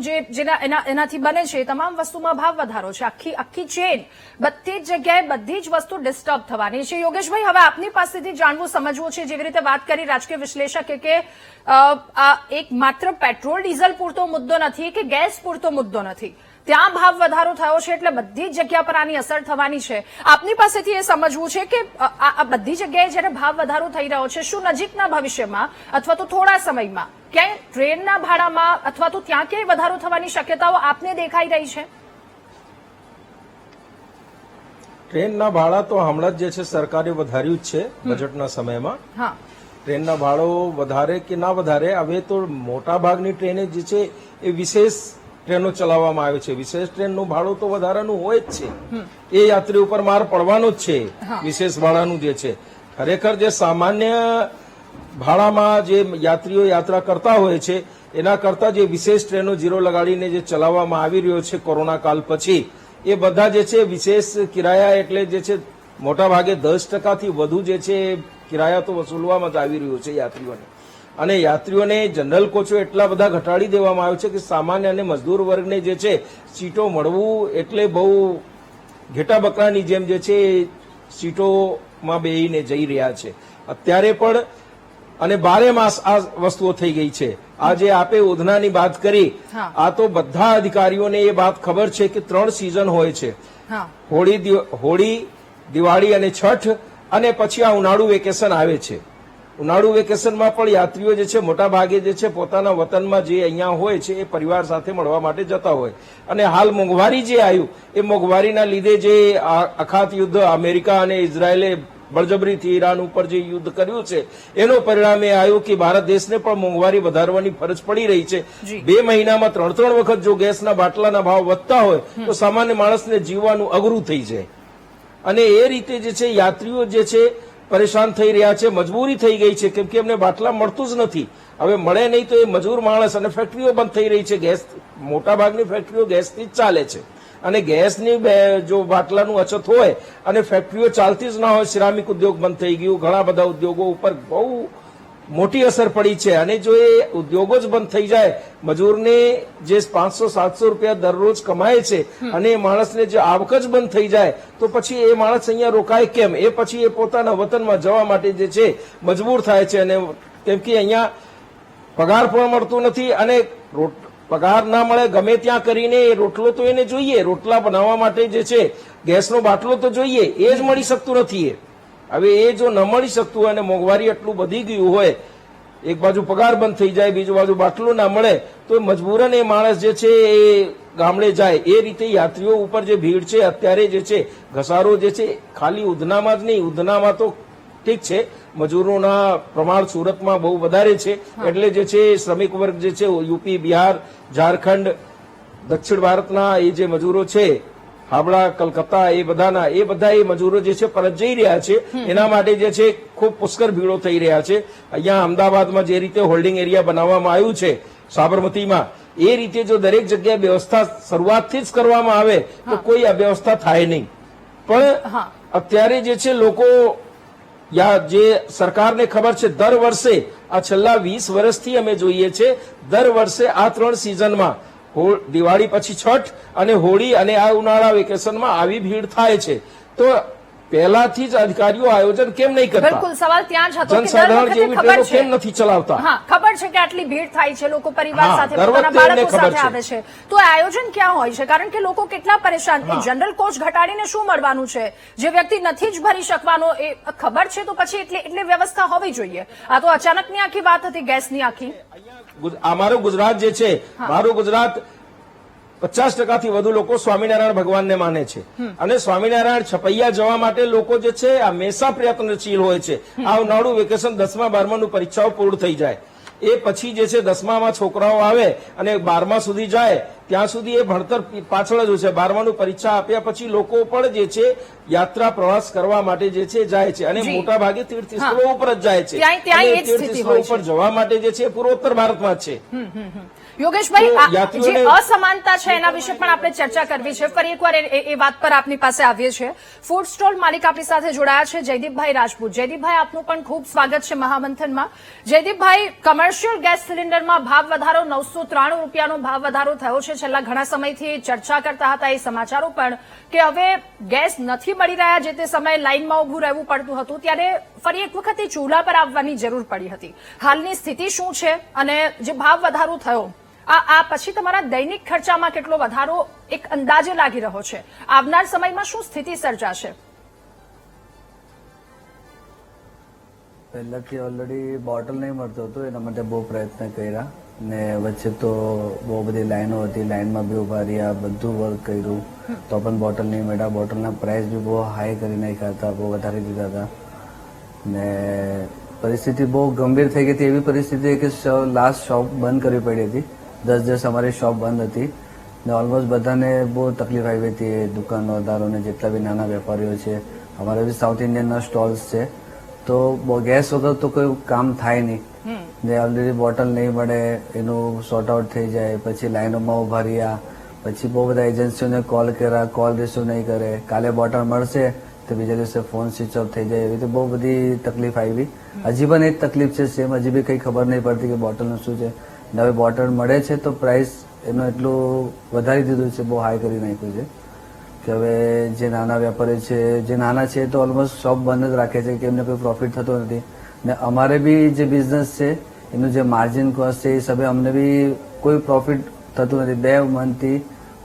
એનાથી બને છે, એ તમામ વસ્તુમાં ભાવ વધારો છે. આખી ચેન, બધી જ જગ્યાએ બધી જ વસ્તુ ડિસ્ટર્બ થવાની છે. યોગેશભાઈ, હવે આપની પાસેથી જાણવું સમજવું છે, જેવી રીતે વાત કરી રાજકીય વિશ્લેષકે કે આ એક માત્ર પેટ્રોલ ડીઝલ પૂરતો મુદ્દો નથી કે ગેસ પૂરતો મુદ્દો નથી, ત્યાં ભાવ વધારો થયો છે એટલે બધી જ જગ્યા પર આની અસર થવાની છે. આપની પાસેથી એ સમજવું છે કે આ બધી જગ્યાએ જ્યારે ભાવ વધારો થઈ રહ્યો છે, શું નજીકના ભવિષ્યમાં અથવા તો થોડા સમયમાં ક્યાંય ટ્રેનના ભાડામાં અથવા તો ત્યાં ક્યાંય વધારો થવાની શક્યતાઓ આપને દેખાઈ રહી છે? ટ્રેનના ભાડા તો હમણાં જ જે છે સરકારે વધાર્યું જ છે બજેટના સમયમાં. હા, ટ્રેનના ભાડો વધારે કે ના વધારે, હવે તો મોટા ભાગની ટ્રેને જે છે એ વિશેષ ટ્રેનો ચલાવવામાં આવે છે. વિશેષ ટ્રેનનું ભાડું તો વધારાનું હોય જ છે, એ યાત્રી ઉપર માર પડવાનો જ છે. વિશેષ ભાડાનું જે છે, ખરેખર જે સામાન્ય ભાડામાં જે યાત્રીઓ યાત્રા કરતા હોય છે એના કરતા જે વિશેષ ટ્રેનો ઝીરો લગાડીને જે ચલાવવામાં આવી રહ્યો છે કોરોના કાલ પછી, એ બધા જે છે વિશેષ કિરાયા એટલે જે છે મોટા ભાગે 10% વધુ જે છે કિરાયા તો વસૂલવામાં જ આવી રહ્યો છે યાત્રીઓને. અને યાત્રીઓને જનરલ કોચો એટલા બધા ઘટાડી દેવામાં આવ્યો છે કે સામાન્ય અને મજદૂર વર્ગને જે છે સીટો મળવું એટલે બહુ ઘેટા બકરાની જેમ જે છે સીટોમાં બેહીને જઈ રહ્યા છે અત્યારે પણ. અને 12 માસ આ વસ્તુઓ થઈ ગઈ છે. આજે આપે ઉધનાની વાત કરી, આ તો બધા અધિકારીઓને એ વાત ખબર છે કે 3 સિઝન હોય છે, હોળી, દિવાળી અને છઠ, અને પછી આ ઉનાળુ વેકેશન આવે છે. ઉનાળુ વેકેશનમાં પણ યાત્રીઓ જે છે મોટા ભાગે જે છે પોતાના વતનમાં જે અહીંયા હોય છે એ પરિવાર સાથે મળવા માટે જતા હોય. અને હાલ મોંઘવારી જે આવ્યું એ મોંઘવારીના લીધે જે અખાત યુદ્ધ અમેરિકા અને ઇઝરાયેલે બળજબરીથી ઈરાન ઉપર જે યુદ્ધ કર્યું છે એનો પરિણામ એ આવ્યું કે ભારત દેશને પણ મોંઘવારી વધારવાની ફરજ પડી રહી છે. 2 મહિનામાં 3 વખત જો ગેસના બાટલાના ભાવ વધતા હોય તો સામાન્ય માણસને જીવવાનું અઘરું થઈ જાય. અને એ રીતે જે છે યાત્રીઓ જે છે પરેશાન થઈ રહ્યા છે, મજબૂરી થઈ ગઈ છે, કેમ કે એમને બાટલા મળતું જ નથી. હવે મળે નહીં તો એ મજૂર માણસ, અને ફેક્ટરીઓ બંધ થઈ રહી છે. ગેસ, મોટા ભાગની ફેક્ટરીઓ ગેસથી જ ચાલે છે, અને ગેસની જો બાટલાનું અછત હોય અને ફેક્ટરીઓ ચાલતી જ ના હોય, સિરામિક ઉદ્યોગ બંધ થઈ ગયું, ઘણા બધા ઉદ્યોગો ઉપર બહુ મોટી અસર પડી છે. અને જો એ ઉદ્યોગો જ બંધ થઈ જાય, મજૂરને જે 500-700 રૂપિયા દરરોજ કમાય છે અને એ માણસને જે આવક જ બંધ થઈ જાય તો પછી એ માણસ અહીંયા રોકાય કેમ? એ પછી એ પોતાના વતનમાં જવા માટે જે છે મજબૂર થાય છે. અને કેમ કે અહીંયા પગાર પણ મળતું નથી, અને પગાર ના મળે ગમે ત્યાં કરીને રોટલો તો એને જોઈએ, રોટલા બનાવવા માટે જે છે ગેસનો બાટલો તો જોઈએ, એ જ મળી શકતું નથી. હવે એ જો ન મળી શકતું હોય અને મોંઘવારી એટલું વધી ગયું હોય, એક બાજુ પગાર બંધ થઈ જાય, બીજુ બાજુ બાટલો ના મળે, તો મજબૂરન એ માણસ જે છે એ ગામડે જાય. એ રીતે યાત્રીઓ ઉપર જે ભીડ છે અત્યારે જે છે ઘસારો જે છે ખાલી ઉધનામાં જ નહીં, ઉધનામાં તો ઠીક છે, મજૂરોના પ્રમાણ સુરતમાં બહુ વધારે છે, એટલે જે છે શ્રમિક વર્ગ જે છે યુપી, બિહાર, ઝારખંડ, દક્ષિણ ભારતના એ જે મજૂરો છે, હાવડા, કલકત્તા, એ બધા એ મજૂરો જે છે પરત જઈ રહ્યા છે. એના માટે જે છે ખૂબ પુષ્કળ ભીડો થઈ રહ્યા છે. અહીંયા અમદાવાદમાં જે રીતે હોલ્ડિંગ એરિયા બનાવવામાં આવ્યું છે સાબરમતીમાં, એ રીતે જો દરેક જગ્યાએ વ્યવસ્થા શરૂઆતથી જ કરવામાં આવે તો કોઈ અવ્યવસ્થા થાય નહીં. પણ અત્યારે જે છે લોકો જે સરકારને ખબર છે, દર વર્ષે આ છેલ્લા 20 વર્ષથી અમે જોઈએ છે, દર વર્ષે આ 3 સિઝનમાં દિવાળી પછી છઠ અને હોળી અને આ ઉનાળા વેકેશનમાં આવી ભીડ થાય છે. તો પહેલાથી જ અધિકારીઓ આયોજન કેમ નહીં કરતા? બિલકુલ, સવાલ ત્યાં જ હતો કે દર જનસાધારણ વખતે જેવી ખબર ટ્રેનો છે, કેમ નથી ચલાવતા? હા ખબર છે કે આટલી ભીડ થાય છે, લોકો પરિવાર હા, સાથે દર પોતાના વખતે એમને બાળકો ખબર સાથે છે. આવે છે, તો આયોજન ક્યાં હોય છે? કારણ કે લોકો કેટલા પરેશાન, એ જનરલ કોચ ઘટાડીને શું મળવાનું છે? જે વ્યક્તિ નથી જ ભરી શકવાનો એ ખબર છે, તો પછી એટલે વ્યવસ્થા હોવી જોઈએ. આ તો અચાનકની આખી વાત હતી, ગેસની આખી. અમારું ગુજરાત જે છે, મારું ગુજરાત 50% થી વધુ લોકો સ્વામિનારાયણ ભગવાનને માને છે અને સ્વામિનારાયણ છપૈયા જવા માટે લોકો જે છે હંમેશા પ્રયત્નશીલ હોય છે. આવનારું વેકેશન 10મા 12માનું પરીક્ષાઓ પૂર્ણ થઈ જાય એ પછી જે છે 10મામાં છોકરાઓ આવે અને 12મા સુધી જાય ત્યાં સુધી એ ભણતર પાછળ જ હોય છે. 12માનું પરીક્ષા આપ્યા પછી લોકો પણ જે છે યાત્રા પ્રવાસ કરવા માટે જે છે જાય છે અને જી. મોટા ભાગે તીર્થ સ્થળો ઉપર જ જાય છે. ત્યાં એ જ અને તીર્થ સ્થિતિ સ્થળો હોય છે. ઉપર જવા માટે જે છે પૂર્વોત્તર ભારતમાં જ છે. યોગેશભાઈ, તો આ જે યાત્રીઓને- અસમાનતા છે એના વિશે પણ આપણે ચર્ચા કરવી છે. ફરી એકવાર એ વાત પર આપની પાસે આવીએ છીએ. ફૂડ સ્ટોલ માલિક આપણી સાથે જોડાયા છે જયદીપભાઈ રાજપૂત. જયદીપભાઈ, આપનું પણ ખૂબ સ્વાગત છે મહામંથનમાં. જયદીપભાઈ, કમર્શિયલ ગેસ સિલિન્ડરમાં ભાવ વધારો 993 રૂપિયાનો ભાવ વધારો થયો છે. છેલ્લા ઘણા સમયથી ચર્ચા કરતા હતા એ સમાચારો પણ કે હવે ગેસ નથી મળી રહ્યા, જે તે સમયે લાઇનમાં ઉભું રહેવું પડતું હતું, ત્યારે ફરી એક વખત એ ચૂલા પર આવવાની જરૂર પડી હતી. હાલની સ્થિતિ શું છે અને જે ભાવ વધારો થયો આ પછી તમારા દૈનિક ખર્ચામાં કેટલો વધારો એક અંદાજે લાગી રહ્યો છે? આવનાર સમયમાં શું સ્થિતિ સર્જાશે? પહેલાથી ઓલરેડી બોટલ નહીં મળતો હતો, એના માટે બહુ પ્રયત્ન કર્યા ને વચ્ચે તો બહુ બધી લાઈનો હતી, લાઈનમાં બી ઉભા રહ્યા, બધું વર્ક કર્યું તો પણ બોટલ નહીં મળ્યા. બોટલના પ્રાઇસ બી બહુ હાઈ કરી નાખ્યા હતા, બહુ વધારી દીધા હતા ને પરિસ્થિતિ બહુ ગંભીર થઈ ગઈ હતી. એવી પરિસ્થિતિ કે લાસ્ટ શોપ બંધ કરવી પડી હતી. 10 દિવસ અમારી શોપ બંધ હતી ને ઓલમોસ્ટ બધાને બહુ તકલીફ આવી હતી. દુકાનદારોને, જેટલા બી નાના વેપારીઓ છે, અમારે બી સાઉથ ઇન્ડિયનના સ્ટોલ્સ છે, તો ગેસ વગર તો કોઈ કામ થાય નહીં ને ઓલરેડી બોટલ નહીં મળે, એનું સોર્ટ આઉટ થઈ જાય, પછી લાઈનોમાં ઉભા રહ્યા, પછી બહુ બધા એજન્સીઓને કોલ કર્યા, કોલ રિસીવ નહીં કરે, કાલે બોટલ મળશે તો બીજા દિવસે ફોન સ્વિચ ઓફ થઈ જાય. એવી રીતે બહુ બધી તકલીફ આવી. હજી પણ એ જ તકલીફ છે સેમ, હજી બી કંઈ ખબર નહીં પડતી કે બોટલનું શું છે. હવે બોટલ મળે છે તો પ્રાઇસ એનું એટલું વધારી દીધું છે, બહુ હાઈ કરી નાખ્યું છે કે હવે જે નાના વેપારી છે, જે નાના છે તો ઓલમોસ્ટ શોપ બંધ જ રાખે છે કે એમને કોઈ પ્રોફિટ થતો નથી ને અમારે બી જે બિઝનેસ છે એનું જે માર્જિન કોસ્ટ છે એ હિસાબે અમને બી કોઈ પ્રોફિટ થતું નથી. 2 મંથથી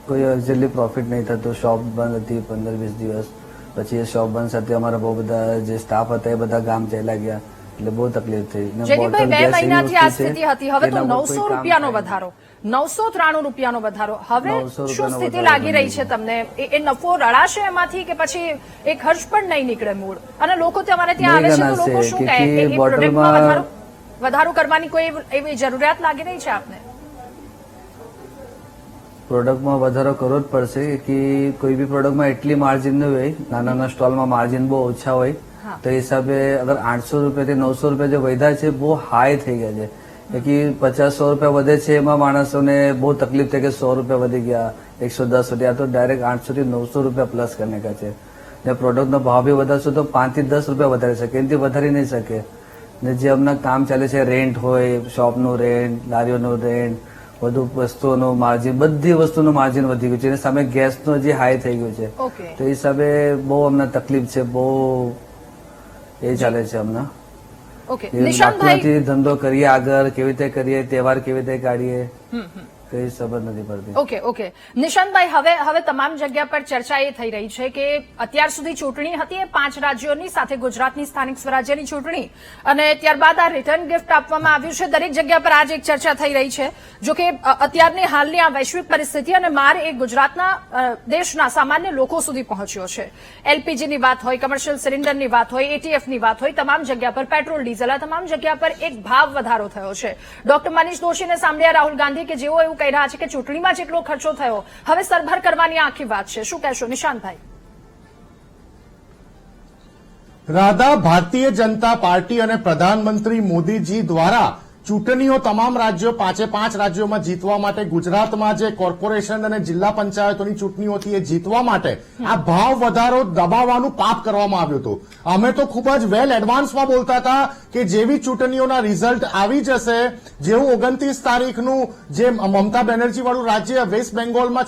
કોઈ એક્ઝેક્ટલી પ્રોફિટ નહીં થતું. શોપ બંધ હતી 15-20 દિવસ, પછી એ શોપ બંધ સાથે અમારા બહુ બધા જે સ્ટાફ હતા એ બધા ગામ ચાલ્યા ગયા, એટલે બહુ તકલીફ થઈ. જયદીપભાઈ, 2 મહિનાથી આ સ્થિતિ હતી, હવે તો 900 રૂપિયાનો વધારો, 993 રૂપિયાનો વધારો. હવે શું સ્થિતિ લાગી રહી છે તમને? એ નફો રળાશે એમાંથી કે પછી એ ખર્ચ પણ નહીં નીકળે મૂળ? અને લોકો તમારે ત્યાં આવે છે તો લોકો શું કહે કે એ પ્રોડક્ટમાં વધારો કરવાની કોઈ એવી જરૂરિયાત લાગી રહી છે આપને? પ્રોડક્ટમાં વધારો કરવો જ પડશે કે કોઈ બી પ્રોડક્ટમાં એટલી માર્જિન ન હોય, નાના સ્ટોલમાં માર્જિન બહુ ઓછા હોય, તો એ હિસાબે અગર 800 રૂપિયાથી 900 રૂપિયા જે વધ્યા છે બહુ હાઈ થઈ ગયા છે. કે 50-100 રૂપિયા વધે છે એમાં માણસોને બહુ તકલીફ થઈ કે 100 રૂપિયા વધી ગયા, 110 વધી ગયા, તો ડાયરેક્ટ 800 થી 900 રૂપિયા પ્લસ કરી નાખ્યા છે ને પ્રોડક્ટનો ભાવ બી વધારશો તો 5 થી 10 રૂપિયા વધારી શકે, એનાથી વધારી નહીં શકે. ને જે હમણાં કામ ચાલે છે, રેન્ટ હોય, શોપનું રેન્ટ, લારીઓનું રેન્ટ, બધું વસ્તુઓનું માર્જિન, બધી વસ્તુનું માર્જિન વધી ગયું છે અને સામે ગેસનું જે હાઈ થઈ ગયું છે, તો એ હિસાબે બહુ હમણાં તકલીફ છે, બહુ એ ચાલે છે હમણાં. લાખોથી ધંધો કરીએ આગળ, કેવી રીતે કરીએ, તહેવાર કેવી રીતે કાઢીએ, કઈ ખબર નથી પડતી. ઓકે નિશાંતભાઈ, હવે તમામ જગ્યા પર ચર્ચા એ થઈ રહી છે કે અત્યાર સુધી ચૂંટણી હતી એ 5 રાજ્યોની સાથે ગુજરાતની સ્થાનિક સ્વરાજ્યની ચૂંટણી, અને ત્યારબાદ આ રિટર્ન ગિફ્ટ આપવામાં આવ્યું છે. દરેક જગ્યા પર આજ એક ચર્ચા થઈ રહી છે. જો કે અત્યારની હાલની આ વૈશ્વિક પરિસ્થિતિ અને માર એ ગુજરાતના દેશના સામાન્ય લોકો સુધી પહોંચ્યો છે. એલપીજીની વાત હોય, કમર્શિયલ સિલિન્ડરની વાત હોય, એટીએફની વાત હોય, તમામ જગ્યા પર પેટ્રોલ, ડીઝલ, આ તમામ જગ્યા પર એક ભાવ વધારો થયો છે. ડોક્ટર મનીષ દોશીને સાંભળ્યા રાહુલ ગાંધી કે જેઓ એવું કહી રહ્યા છે કે ચૂંટણીમાં જેટલો ખર્ચો થયો હવે સરભર કરવાની આખી વાત છે. શું કહેશો નિશાંતભાઈ? રાધા, ભારતીય જનતા પાર્ટી અને પ્રધાનમંત્રી મોદીજી દ્વારા ચૂંટણીઓ તમામ રાજ્યો 5 રાજ્યોમાં જીતવા માટે ગુજરાતમાં જે કોર્પોરેશન અને જિલ્લા પંચાયતોની ચૂંટણીઓ હતી એ જીતવા માટે આ ભાવ વધારો દબાવવાનું પાપ કરવામાં આવ્યું હતું. અમે તો ખૂબ જ વેલ એડવાન્સમાં બોલતા હતા કે જેવી ચૂંટણીઓના રિઝલ્ટ આવી જશે, જેવું 29 તારીખનું જે મમતા બેનર્જી વાળું રાજ્ય વેસ્ટ બેંગોલમાં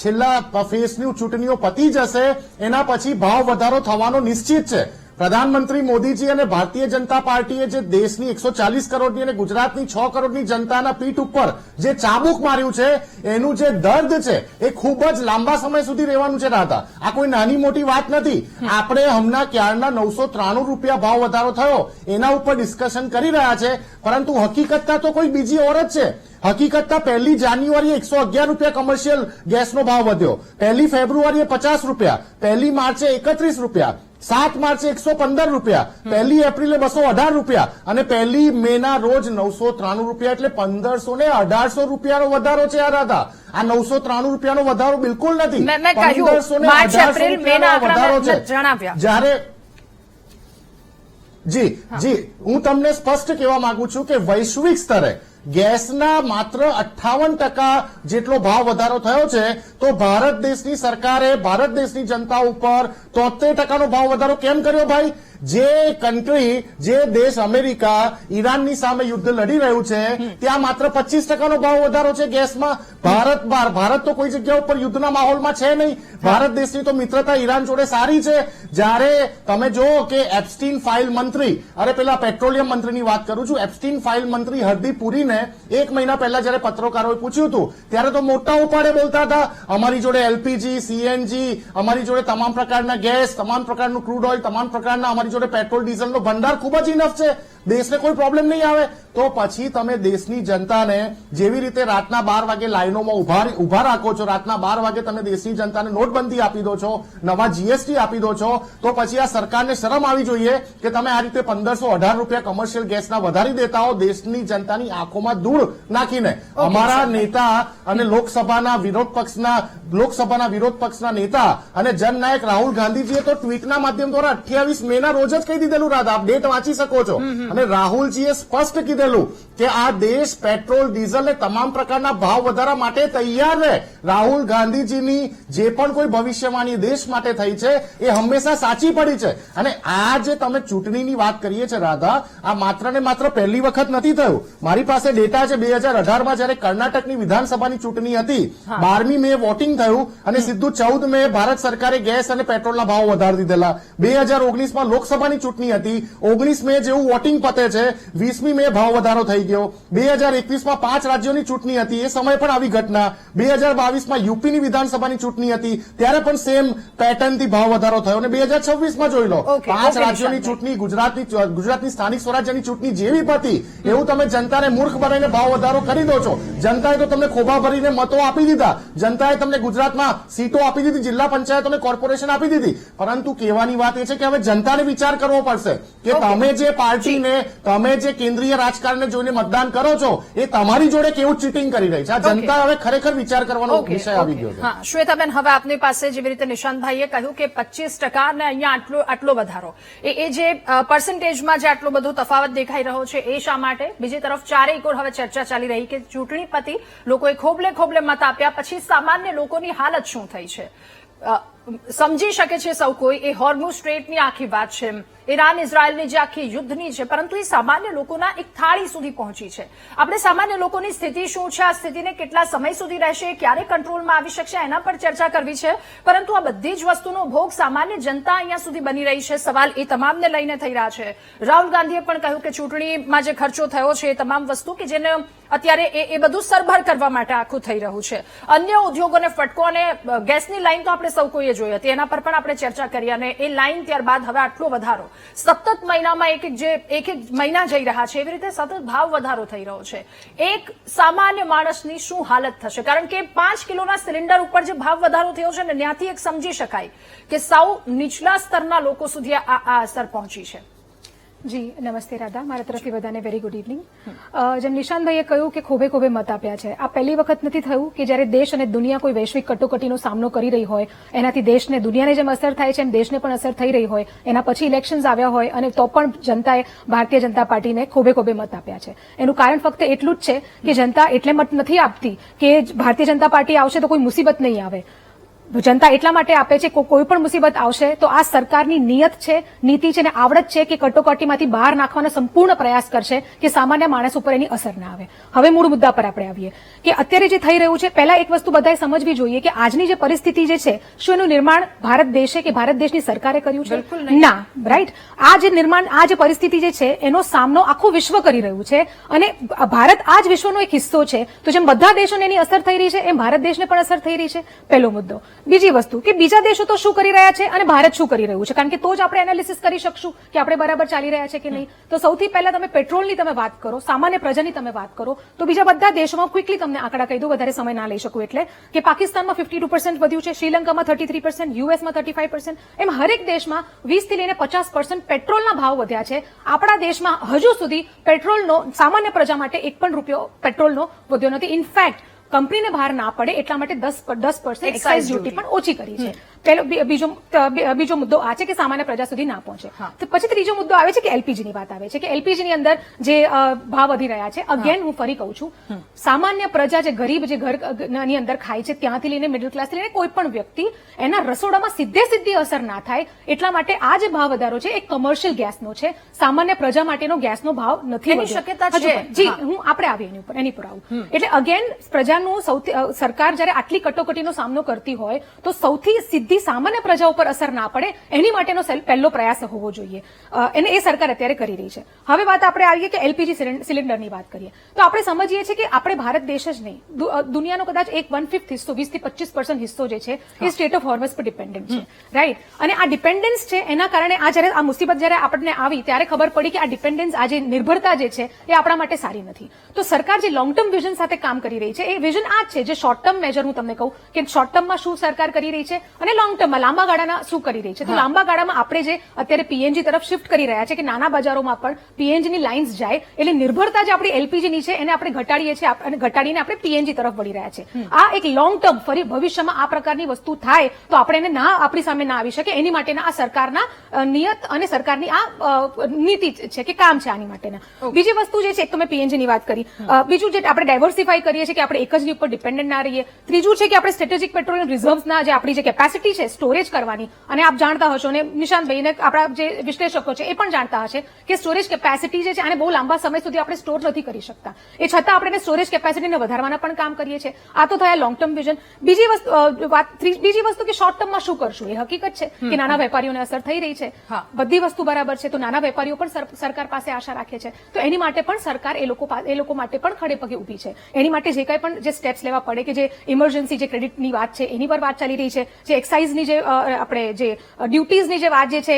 છેલ્લા ફેઝની ચૂંટણીઓ પતી જશે, એના પછી ભાવ વધારો થવાનો નિશ્ચિત છે. પ્રધાનમંત્રી મોદીજી અને ભારતીય જનતા પાર્ટીએ જે દેશની 140 કરોડની અને ગુજરાતની 6 કરોડની જનતાના પીઠ ઉપર જે ચાબુક માર્યું છે, એનું જે દર્દ છે એ ખૂબ જ લાંબા સમય સુધી રહેવાનું છે. રાતા, આ કોઈ નાની મોટી વાત નથી. આપણે હમણાં ક્યારના 993 રૂપિયા ભાવ વધારો થયો એના ઉપર ડિસ્કશન કરી રહ્યા છે, પરંતુ હકીકતતા તો કોઈ બીજી ઓર જ છે. હકીકતતા 1 જાન્યુઆરીએ 111 રૂપિયા કમર્શિયલ ગેસનો ભાવ વધ્યો, 1 ફેબ્રુઆરીએ 50 રૂપિયા, 1 માર્ચે 31 રૂપિયા, 7 માર્ચે 115 રૂપિયા, 1 એપ્રિલે 218 રૂપિયા અને 1 મેના રોજ 993 રૂપિયા, એટલે 1500 ને 1800 રૂપિયાનો વધારો છે. યાર હતા, આ 993 રૂપિયાનો વધારો બિલકુલ નથી. 1500 ને 1800 રૂપિયાનો વધારો છે. જ્યારે જી હું તમને સ્પષ્ટ કહેવા માંગુ છું કે વૈશ્વિક સ્તરે ગેસના માત્ર 58% જેટલો ભાવ વધારો થયો છે, તો ભારત દેશની સરકારે ભારત દેશની જનતા ઉપર 73%નો ભાવ વધારો કેમ કર્યો ભાઈ? જે કન્ટ્રી, જે દેશ અમેરિકા ઈરાનની સામે યુદ્ધ લડી રહ્યું છે, ત્યાં માત્ર 25%નો ભાવ વધારો છે ગેસમાં. ભારત તો કોઈ જગ્યા ઉપર યુદ્ધના માહોલમાં છે નહીં. ભારત દેશની તો મિત્રતા ઈરાન જોડે સારી છે. જ્યારે તમે જુઓ કે એપ્સ્ટીન ફાઇલ મંત્રી, અરે પેલા પેટ્રોલિયમ મંત્રીની વાત કરું છું, એપ્સ્ટીન ફાઇલ મંત્રી હરદીપ પુરીને 1 મહિના પહેલા જયારે પત્રકારોએ પૂછ્યું હતું, ત્યારે તો મોટા ઉપાડે બોલતા હતા, અમારી જોડે એલપીજી, સીએનજી, અમારી જોડે તમામ પ્રકારના ગેસ, તમામ પ્રકારનું ક્રૂડ ઓઇલ, તમામ પ્રકારના અમારી જોડે પેટ્રોલ ડીઝલનો ભંડાર ખૂબ જ ઇનફ છે, દેશને કોઈ પ્રોબ્લેમ નહીં આવે. તો પછી તમે દેશની જનતાને જેવી રીતે રાતના 12 વાગે લાઈનોમાં ઉભા રાખો છો, રાતના 12 વાગે તમે દેશની જનતાને નોટબંધી આપી દો છો, નવા જીએસટી આપી દો છો, તો પછી આ સરકારને શરમ આવી જોઈએ કે તમે આ રીતે 1518 રૂપિયા કમર્શિયલ ગેસના વધારી દેતા હો દેશની જનતાની આંખોમાં ધૂળ નાખીને. અમારા નેતા અને લોકસભાના વિરોધ પક્ષના નેતા અને જનનાયક રાહુલ ગાંધીજીએ તો ટ્વીટના માધ્યમ દ્વારા 28 મેના રોજ જ કહી દીધેલું. રાધા, આપ ડેટ વાંચી શકો છો. અને રાહુલજીએ સ્પષ્ટ કીધેલું કે આ દેશ પેટ્રોલ, ડીઝલ ને તમામ પ્રકારના ભાવ વધારા માટે તૈયાર રહે. રાહુલ ગાંધીજીની જે પણ કોઈ ભવિષ્યવાણી દેશ માટે થઈ છે એ હંમેશા સાચી પડી છે. અને આ જે તમે ચૂંટણીની વાત કરીએ છે રાધા, આ માત્ર ને માત્ર પહેલી વખત નથી થયું. મારી પાસે ડેટા છે 2018માં જયારે કર્ણાટકની વિધાનસભાની ચૂંટણી હતી, 12મી મે વોટિંગ થયું અને સીધું 14 મે ભારત સરકારે ગેસ અને પેટ્રોલના ભાવ વધારી દીધેલા. 2019માં લોકસભાની ચૂંટણી હતી, 19 મે જેવું વોટિંગ પતે છે, 20મી મે ભાવ વધારો થઈ ગયો. 2021માં 5 રાજ્યોની ચૂંટણી હતી, એ સમય પણ આવી ઘટના. 2022માં યુપીની વિધાનસભાની ચૂંટણી હતી, ત્યારે પણ સેમ પેટર્નથી ભાવ વધારો થયો. અને 2026માં જોઈ લો, 5 રાજ્યોની ચૂંટણી, ગુજરાતની સ્થાનિક સ્વરાજ્યની ચૂંટણી જેવી હતી, એવું તમે જનતાને મૂર્ખ બનાવીને ભાવ વધારો કરી દો છો. જનતાએ તો તમને ખોબા ભરીને મતો આપી દીધા, જનતાએ તમને ગુજરાતમાં સીટો આપી દીધી, જિલ્લા પંચાયતોને કોર્પોરેશન આપી દીધી, પરંતુ કહેવાની વાત એ છે કે હવે જનતાને વિચાર કરવો પડશે કે તમે જે પાર્ટીને, તમે જે કેન્દ્રીય રાજકારણને જોઈને મતદાન કરો છો, એ તમારી જોડે કેવું ચીટિંગ કરી રહી છે. આ જનતા હવે ખરેખર વિચાર કરવાનો વિષય આવી ગયો છે. હા, શ્વેતાબેન, હવે આપની પાસે જેવી રીતે નિશાંતભાઈએ કહ્યું કે 25% ને અહીંયા આટલો વધારો, એ જે પર્સન્ટેજમાં જે આટલો બધો તફાવત દેખાઈ રહ્યો છે, એ શા માટે? બીજી તરફ ચારેય કોર હવે ચર્ચા ચાલી રહી કે ચૂંટણી પતી, લોકોએ ખોબલે મત આપ્યા, પછી સામાન્ય લોકોની હાલત શું થઈ છે સમજી શકે છે સૌ કોઈ. એ હોર્મુઝ સ્ટ્રેટની આખી વાત છે, ઈરાન ઇઝરાયલની જે આખી યુદ્ધની છે, પરંતુ એ સામાન્ય લોકોના એક થાળી સુધી પહોંચી છે. આપણે સામાન્ય લોકોની સ્થિતિ શું છે, આ સ્થિતિને કેટલા સમય સુધી રહેશે, ક્યારે કંટ્રોલમાં આવી શકશે, એના પર ચર્ચા કરવી છે. પરંતુ આ બધી જ વસ્તુનો ભોગ સામાન્ય જનતા અહીંયા સુધી બની રહી છે. સવાલ એ તમામને લઈને થઈ રહ્યા છે. રાહુલ ગાંધીએ પણ કહ્યું કે ચૂંટણીમાં જે ખર્ચો થયો છે એ તમામ વસ્તુ કે જેને અત્યારે એ બધું સરભર કરવા માટે આખું થઈ રહ્યું છે. અન્ય ઉદ્યોગોને ફટકો, અને ગેસની લાઈન તો આપણે સૌ કોઈએ જોઈ હતી, એના પર પણ આપણે ચર્ચા કરી. અને એ લાઈન ત્યારબાદ હવે આટલો વધારો સતત મહિનામાં એક મહિના જઈ રહ્યા છે, એવી રીતે સતત ભાવ વધારો થઈ રહ્યો છે. એક સામાન્ય માણસની શું હાલત થશે? કારણ કે 5 કિલોના સિલિન્ડર ઉપર જે ભાવ વધારો થયો છે ને, ત્યાંથી એક સમજી શકાય કે સાવ નીચલા સ્તરના લોકો સુધી આ અસર પહોંચી છે. જી નમસ્તે રાધા, મારા તરફથી બધાને વેરી ગુડ ઇવનિંગ. જેમ નિશાંતભાઈએ કહ્યું કે ખોબે ખોબે મત આપ્યા છે, આ પહેલી વખત નથી થયું કે જ્યારે દેશ અને દુનિયા કોઈ વૈશ્વિક કટોકટીનો સામનો કરી રહી હોય, એનાથી દેશને દુનિયાને જેમ અસર થાય છે એમ દેશને પણ અસર થઈ રહી હોય, એના પછી ઇલેક્શન્સ આવ્યા હોય અને તો પણ જનતાએ ભારતીય જનતા પાર્ટીને ખોબે ખોબે મત આપ્યા છે. એનું કારણ ફક્ત એટલું જ છે કે જનતા એટલે મત નથી આપતી કે ભારતીય જનતા પાર્ટી આવશે તો કોઈ મુસીબત નહીં આવે. જનતા એટલા માટે આપે છે કે કોઈ પણ મુસીબત આવશે તો આ સરકારની નિયત છે, નીતિ છે અને આવડત છે કે કટોકટીમાંથી બહાર નાખવાના સંપૂર્ણ પ્રયાસ કરશે કે સામાન્ય માણસ ઉપર એની અસર ના આવે. હવે મૂળ મુદ્દા પર આપણે આવીએ કે અત્યારે જે થઈ રહ્યું છે, પહેલા એક વસ્તુ બધાએ સમજવી જોઈએ કે આજની જે પરિસ્થિતિ જે છે, શું એનું નિર્માણ ભારત દેશે કે ભારત દેશની સરકારે કર્યું છે? ના, રાઈટ. આ જે નિર્માણ, આ જે પરિસ્થિતિ જે છે એનો સામનો આખું વિશ્વ કરી રહ્યું છે અને ભારત આ જ વિશ્વનો એક હિસ્સો છે. તો જેમ બધા દેશોને એની અસર થઈ રહી છે એમ ભારત દેશને પણ અસર થઈ રહી છે. પહેલો મુદ્દો. બીજી વસ્તુ કે બીજા દેશો તો શું કરી રહ્યા છે અને ભારત શું કરી રહ્યું છે, કારણ કે તો જ આપણે એનાલિસિસ કરી શકશું કે આપણે બરાબર ચાલી રહ્યા છે કે નહીં. તો સૌથી પહેલા તમે પેટ્રોલની તમે વાત કરો, સામાન્ય પ્રજાની તમે વાત કરો, તો બીજા બધા દેશોમાં ક્વિકલી તમને આંકડા કહી દઉં, વધારે સમય ના લઈ શકું એટલે, કે પાકિસ્તાનમાં 52% વધ્યું છે, શ્રીલંકામાં 33%, યુએસમાં 35%, એમ હરેક દેશમાં 20 થી લઈને 50% પેટ્રોલના ભાવ વધ્યા છે. આપણા દેશમાં હજુ સુધી પેટ્રોલનો સામાન્ય પ્રજા માટે એક પણ રૂપિયો પેટ્રોલનો વધ્યો નથી. ઇનફેક્ટ કંપનીને બહાર ના પડે એટલા માટે 10% એક્સાઇઝ ડ્યુટી પણ ઓછી કરી છે. પહેલો બીજો મુદ્દો આ છે કે સામાન્ય પ્રજા સુધી ના પહોંચે. તો પછી ત્રીજો મુદ્દો આવે છે કે એલપીજીની વાત આવે છે કે એલપીજીની અંદર જે ભાવ વધી રહ્યા છે. અગેન હું ફરી કહું છું, સામાન્ય પ્રજા જે ગરીબ જે ઘરની અંદર ખાય છે ત્યાંથી લઈને મિડલ ક્લાસથી લઈને કોઈ પણ વ્યક્તિ એના રસોડામાં સીધી અસર ના થાય એટલા માટે આ જે ભાવ વધારો છે એ કમર્શિયલ ગેસનો છે, સામાન્ય પ્રજા માટેનો ગેસનો ભાવ નથી. એની શક્યતા છે. જી, હું આપણે આવીએ એની પર આવું એટલે અગેન પ્રજાનું સરકાર જયારે આટલી કટોકટીનો સામનો કરતી હોય તો સૌથી સીધી સામાન્ય પ્રજા ઉપર અસર ના પડે એની માટેનો પહેલો પ્રયાસ હોવો જોઈએ. એને એ સરકાર અત્યારે કરી રહી છે. હવે વાત આપણે આવીએ કે એલપીજી સિલિન્ડરની વાત કરીએ તો આપણે સમજીએ છીએ કે આપણે ભારત દેશ જ નહીં, દુનિયાનો કદાચ 1/5 હિસ્સો, 20 થી 25% હિસ્સો જે છે એ સ્ટેટ ઓફ હોર્મસ પર ડિપેન્ડન્ટ છે, રાઈટ. અને આ ડિપેન્ડન્સ છે એના કારણે આ જયારે આ મુસીબત જયારે આપણને આવી ત્યારે ખબર પડી કે આ ડિપેન્ડન્સ, આ જે નિર્ભરતા જે છે એ આપણા માટે સારી નથી. તો સરકાર જે લોંગ ટર્મ વિઝન સાથે કામ કરી રહી છે એ વિઝન આ જ છે, જે શોર્ટ ટર્મ મેજર હું તમને કહું કે શોર્ટ ટર્મમાં શું સરકાર કરી રહી છે અને લોંગ ટર્મમાં લાંબા ગાળાના શું કરી રહી છે. તો લાંબા ગાળામાં આપણે જે અત્યારે પીએનજી તરફ શિફ્ટ કરી રહ્યા છે કે નાના બજારોમાં પણ પીએનજીની લાઇન્સ જાય એટલે નિર્ભરતા જે આપણી એલપીજીની છે એને આપણે ઘટાડીએ છીએ અને ઘટાડીને આપણે પીએનજી તરફ વળી રહ્યા છે. આ એક લોંગ ટર્મ, ફરી ભવિષ્યમાં આ પ્રકારની વસ્તુ થાય તો આપણે એને આપણી સામે ના આવી શકે એની માટેના આ સરકારના નિયત અને સરકારની આ નીતિ છે કે કામ છે આની માટેના. બીજી વસ્તુ જે છે, એક તો મેં પીએનજી ની વાત કરી, બીજું જે આપણે ડાયવર્સિફાઈ કરીએ છીએ કે આપણે એક જ ઉપર ડિપેન્ડન્ટ ના રહીએ. ત્રીજું છે કે આપણે સ્ટ્રેટેજિક પેટ્રોલિયમ રિઝર્વ્સના જે આપણી જે કેપેસિટી છે સ્ટોરેજ કરવાની, અને આપ જાણતા હશો અને નિશાંતભાઈને આપણા જે વિશ્લેષકો છે એ પણ જાણતા હશે કે સ્ટોરેજ કેપેસિટી જે છે આને બહુ લાંબા સમય સુધી આપણે સ્ટોર નથી કરી શકતા, એ છતાં આપણે સ્ટોરેજ કેપેસિટીને વધારવાના પણ કામ કરીએ છીએ. આ તો થયા લોંગ ટર્મ વિઝન. બીજી વસ્તુ કે શોર્ટ ટર્મમાં શું કરશું. એ હકીકત છે કે નાના વેપારીઓને અસર થઈ રહી છે, બધી વસ્તુ બરાબર છે, તો નાના વેપારીઓ પણ સરકાર પાસે આશા રાખે છે. તો એની માટે પણ સરકાર એ લોકો માટે પણ ખડે પગે ઉભી છે. એની માટે જે કંઈ પણ જે સ્ટેપ્સ લેવા પડે કે જે ઇમરજન્સી જે ક્રેડિટની વાત છે એની પર વાત ચાલી રહી છે, જે એક્સાઇઝની જે આપણે જે ડ્યુટીઝની જે વાત જે છે,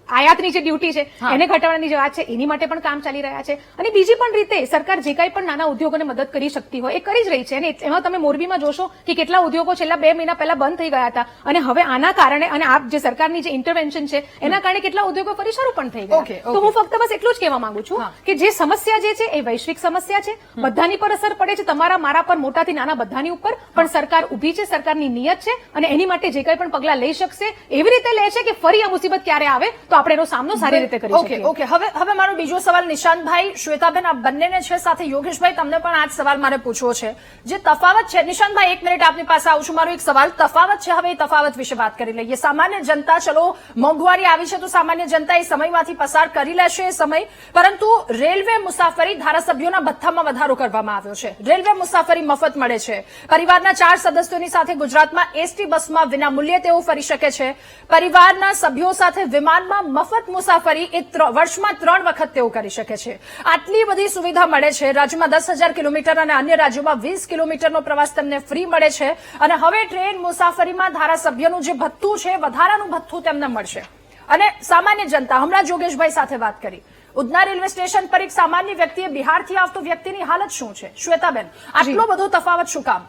આયાતની જે ડ્યુટી છે એને ઘટાડવાની જે વાત છે એની માટે પણ કામ ચાલી રહ્યા છે. અને બીજી પણ રીતે સરકાર જે કંઈ પણ નાના ઉદ્યોગોને મદદ કરી શકતી હોય એ કરી જ રહી છે. અને એમાં તમે મોરબીમાં જોશો કે કેટલા ઉદ્યોગો છેલ્લા 2 મહિના પહેલા બંધ થઈ ગયા હતા અને હવે આના કારણે અને આ જે સરકારની જે ઇન્ટરવેન્શન છે એના કારણે કેટલા ઉદ્યોગો ફરી શરૂ પણ થઈ ગયા. તો હું ફક્ત બસ એટલું જ કહેવા માંગુ છું કે જે સમસ્યા જે છે એ વૈશ્વિક સમસ્યા છે, બધાની પર અસર પડે છે, તમારા મારા પર, મોટાથી નાના બધાની ઉપર, પણ સરકાર ઉભી છે, સરકારની નિયત છે અને એની માટે જે કંઈ પણ પગલાં લઈ શકશે એવી રીતે લે છે કે ફરી આ મુસીબત ક્યારે આવે તો આપણે એનો સામનો સારી રીતે કરી શકીએ. ઓકે, હવે મારો બીજો સવાલ નિશાંતભાઈ, શ્વેતાબેન, આ બંનેને છે, સાથે યોગેશભાઈ તમને પણ આ જ સવાલ મારે પૂછવો છે. જે તફાવત છે, નિશાંતભાઈ 1 મિનિટ આપની પાસે આવું છું, મારો એક સવાલ તફાવત છે, હવે એ તફાવત વિશે વાત કરી લઈએ. સામાન્ય જનતા, ચલો મોંઘવારી આવી છે તો સામાન્ય જનતા એ સમયમાંથી પસાર કરી લેશે એ સમય, પરંતુ રેલવે મુસાફરી ધારાસભ્યોના ભથ્થામાં વધારો કરવામાં આવ્યો છે. રેલવે મુસાફરી મફત મળે છે. પરિવારના 4 સદસ્યોની સાથે ગુજરાતમાં એસટી બસમાં વિના મૂલ્યે તેઓ ફરી શકે છે. પરિવારના સભ્યો સાથે વિમાનમાં મફત મુસાફરી એ વર્ષમાં 3 વખત તેઓ કરી શકે છે. આટલી બધી સુવિધા મળે છે. રાજ્યમાં 10,000 કિલોમીટર અને અન્ય રાજ્યોમાં 20 કિલોમીટરનો પ્રવાસ તેમને ફ્રી મળે છે. અને હવે ટ્રેન મુસાફરીમાં ધારાસભ્યનું જે ભથ્થું છે, વધારાનું ભથ્થું તેમને મળશે. અને સામાન્ય જનતા, હમણાં જોગેશભાઈ સાથે વાત કરી, ઉધના રેલવે સ્ટેશન પર એક સામાન્ય વ્યક્તિએ બિહારથી આવતો વ્યક્તિની હાલત શું છે? શ્વેતાબેન, આટલો બધો તફાવત શું કામ?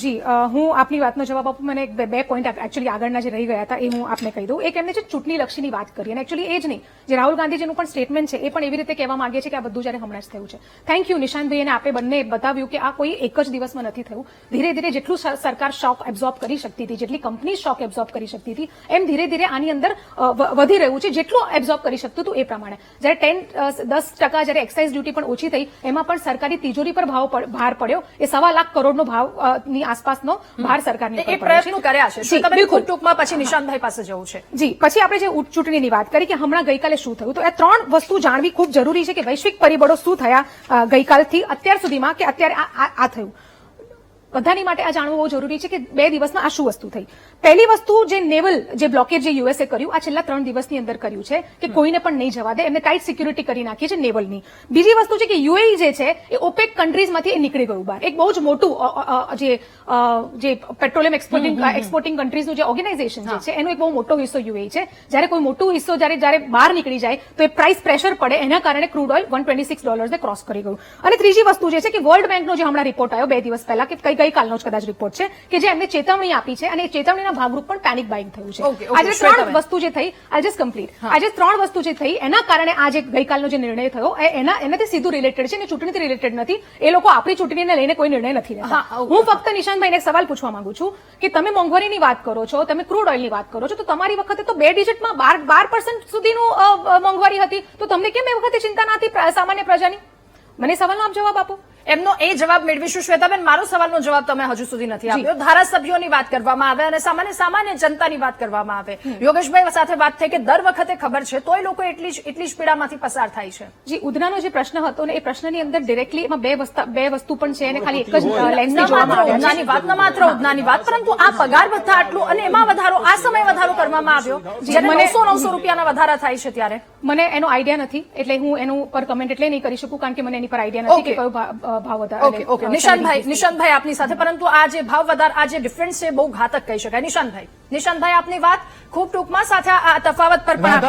જી હું આપની વાતનો જવાબ આપું. મને બે પોઈન્ટ એકચ્યુઅલી આગળના જે રહી ગયા હતા એ હું આપને કહી દઉં. એક એમને જે ચૂંટણી લક્ષીની વાત કરી અને એકચ્યુઅલી એ જ નહીં, જે રાહુલ ગાંધીજીનું પણ સ્ટેટમેન્ટ છે એ પણ એવી રીતે કહેવા માંગે છે કે આ બધું જ્યારે હમણાં જ થયું છે. થેન્ક યુ નિશાંતભાઈ, અને આપે બંને બતાવ્યું કે આ કોઈ એક જ દિવસમાં નથી થયું. ધીરે ધીરે જેટલું સરકાર શોક એબ્ઝોર્બ કરી શકતી હતી, જેટલી કંપની શોક એબ્ઝોર્બ કરી શકતી હતી, એમ ધીરે ધીરે આની અંદર વધી રહ્યું છે, જેટલું એબ્ઝોર્બ કરી શકતું હતું એ પ્રમાણે. જ્યારે 10% જ્યારે એક્સાઇઝ ડ્યુટી પણ ઓછી થઈ, એમાં પણ સરકારી તિજોરી પર ભાર પડ્યો. એ 1.25 લાખ કરોડનો ભાવ ની આસપાસનો ભાર સરકારની એ પ્રયત્નો કર્યા છે. શું તમે ખૂબ ટૂંકમાં પછી નિશાંતભાઈ પાસે જવું છે? જી, પછી આપણે જે ચૂંટણીની વાત કરી કે હમણાં ગઈકાલે શું થયું, તો આ 3 વસ્તુ જાણવી ખૂબ જરૂરી છે કે વૈશ્વિક પરિબળો શું થયા ગઈકાલથી અત્યાર સુધીમાં, કે અત્યારે આ થયું. બધાની માટે આ જાણવું બહુ જરૂરી છે કે 2 દિવસમાં આ શું વસ્તુ થઈ. પહેલી વસ્તુ, જે નેવલ જે બ્લોકેજ જે યુએસએ કર્યું, આ છેલ્લા 3 દિવસની અંદર કર્યું છે કે કોઈને પણ નહીં જવા દે, એમને ટાઈટ સિક્યુરિટી કરી નાખી છે નેવલની. બીજી વસ્તુ છે કે યુએઈ જે છે એ ઓપેક કન્ટ્રીઝમાંથી એ નીકળી ગયું બહાર. એક બહુ જ મોટું જે પેટ્રોલિયમ એક્સપોર્ટિંગ કન્ટ્રીઝનું જે ઓર્ગેનાઇઝેશન છે એનો એક બહુ મોટો હિસ્સો યુએઈ છે. જ્યારે કોઈ મોટું હિસ્સો જ્યારે બહાર નીકળી જાય તો એ પ્રાઇસ પ્રેશર પડે, એના કારણે ક્રૂડ ઓઇલ $126 ક્રોસ કરી ગયું. અને ત્રીજી વસ્તુ જે છે કે વર્લ્ડ બેંકનો જે હમણાં રિપોર્ટ આવ્યો 2 દિવસ પહેલા, કે ગઈકાલનો જ કદાચ રિપોર્ટ છે, કે જે એમને ચેતવણી આપી છે અને ચેતવણીના ભાગરૂપ પણ પેનિક બાઇંગ થયું છે. આજે 3 વસ્તુ જે થઈ, આઈ જસ્ટ કમ્પ્લીટ, આજે 3 વસ્તુ જે થઈ એના કારણે આ જે ગઈકાલનો જે નિર્ણય થયો એનાથી સીધું રિલેટેડ છે અને ચૂંટણીથી રિલેટેડ નથી. એ લોકો આપણી ચૂંટણીને લઈને કોઈ નિર્ણય નથી લેતા. હું ફક્ત નિશાંતભાઈને એક સવાલ પૂછવા માંગુ છું કે તમે મોંઘવારીની વાત કરો છો, તમે ક્રૂડ ઓઇલની વાત કરો છો, તો તમારી વખતે તો 2 ડિજિટમાં 12% સુધીનું મોંઘવારી હતી, તો તમને કેમ એ વખતે ચિંતા ના હતી સામાન્ય પ્રજાની? મને સવાલનો આપ જવાબ આપો. એમનો એ જવાબ મેળવીશું. શ્વેતાબેન, મારો સવાલનો જવાબ તમે હજુ સુધી નથી આપ્યો. ધારાસભ્યોની વાત કરવામાં આવે અને સામાન્ય જનતાની વાત કરવામાં આવે. યોગેશભાઈ સાથે વાત થઈ કે દર વખતે ખબર છે તોય લોકો એટલી જ પીડામાંથી પસાર થાય છે. જી, ઉધનાનો જે પ્રશ્ન હતો ને એ પ્રશ્નની અંદર ડિરેક્ટલી એમાં બે વસ્તુ પણ છે અને ખાલી એક જ લેન્સથી જોવામાં આવે છે. ઉધનાની વાત, ન માત્ર ઉધનાની વાત, પરંતુ આ પગાર ભથ્થા આટલું અને એમાં વધારો, આ સમય વધારો કરવામાં આવ્યો, જ્યારે 900 રૂપિયાના વધારા થાય છે ત્યારે મને એનો આઈડિયા નથી, એટલે હું એનું પર કમેન્ટ એટલે નહીં કરી શકું, કારણ કે મને એની પર આઈડિયા નથી કે કયો ભાવ વધારે. ઓકે, નિશાંતભાઈ આપની સાથે, પરંતુ આ જે ભાવ વધાર, આ જે ડિફરન્સ છે બહુ ઘાતક કહી શકાય. નિશાંતભાઈ આપની વાત ખૂબ ટૂંકમાં, સાથે આ તફાવત પર પણ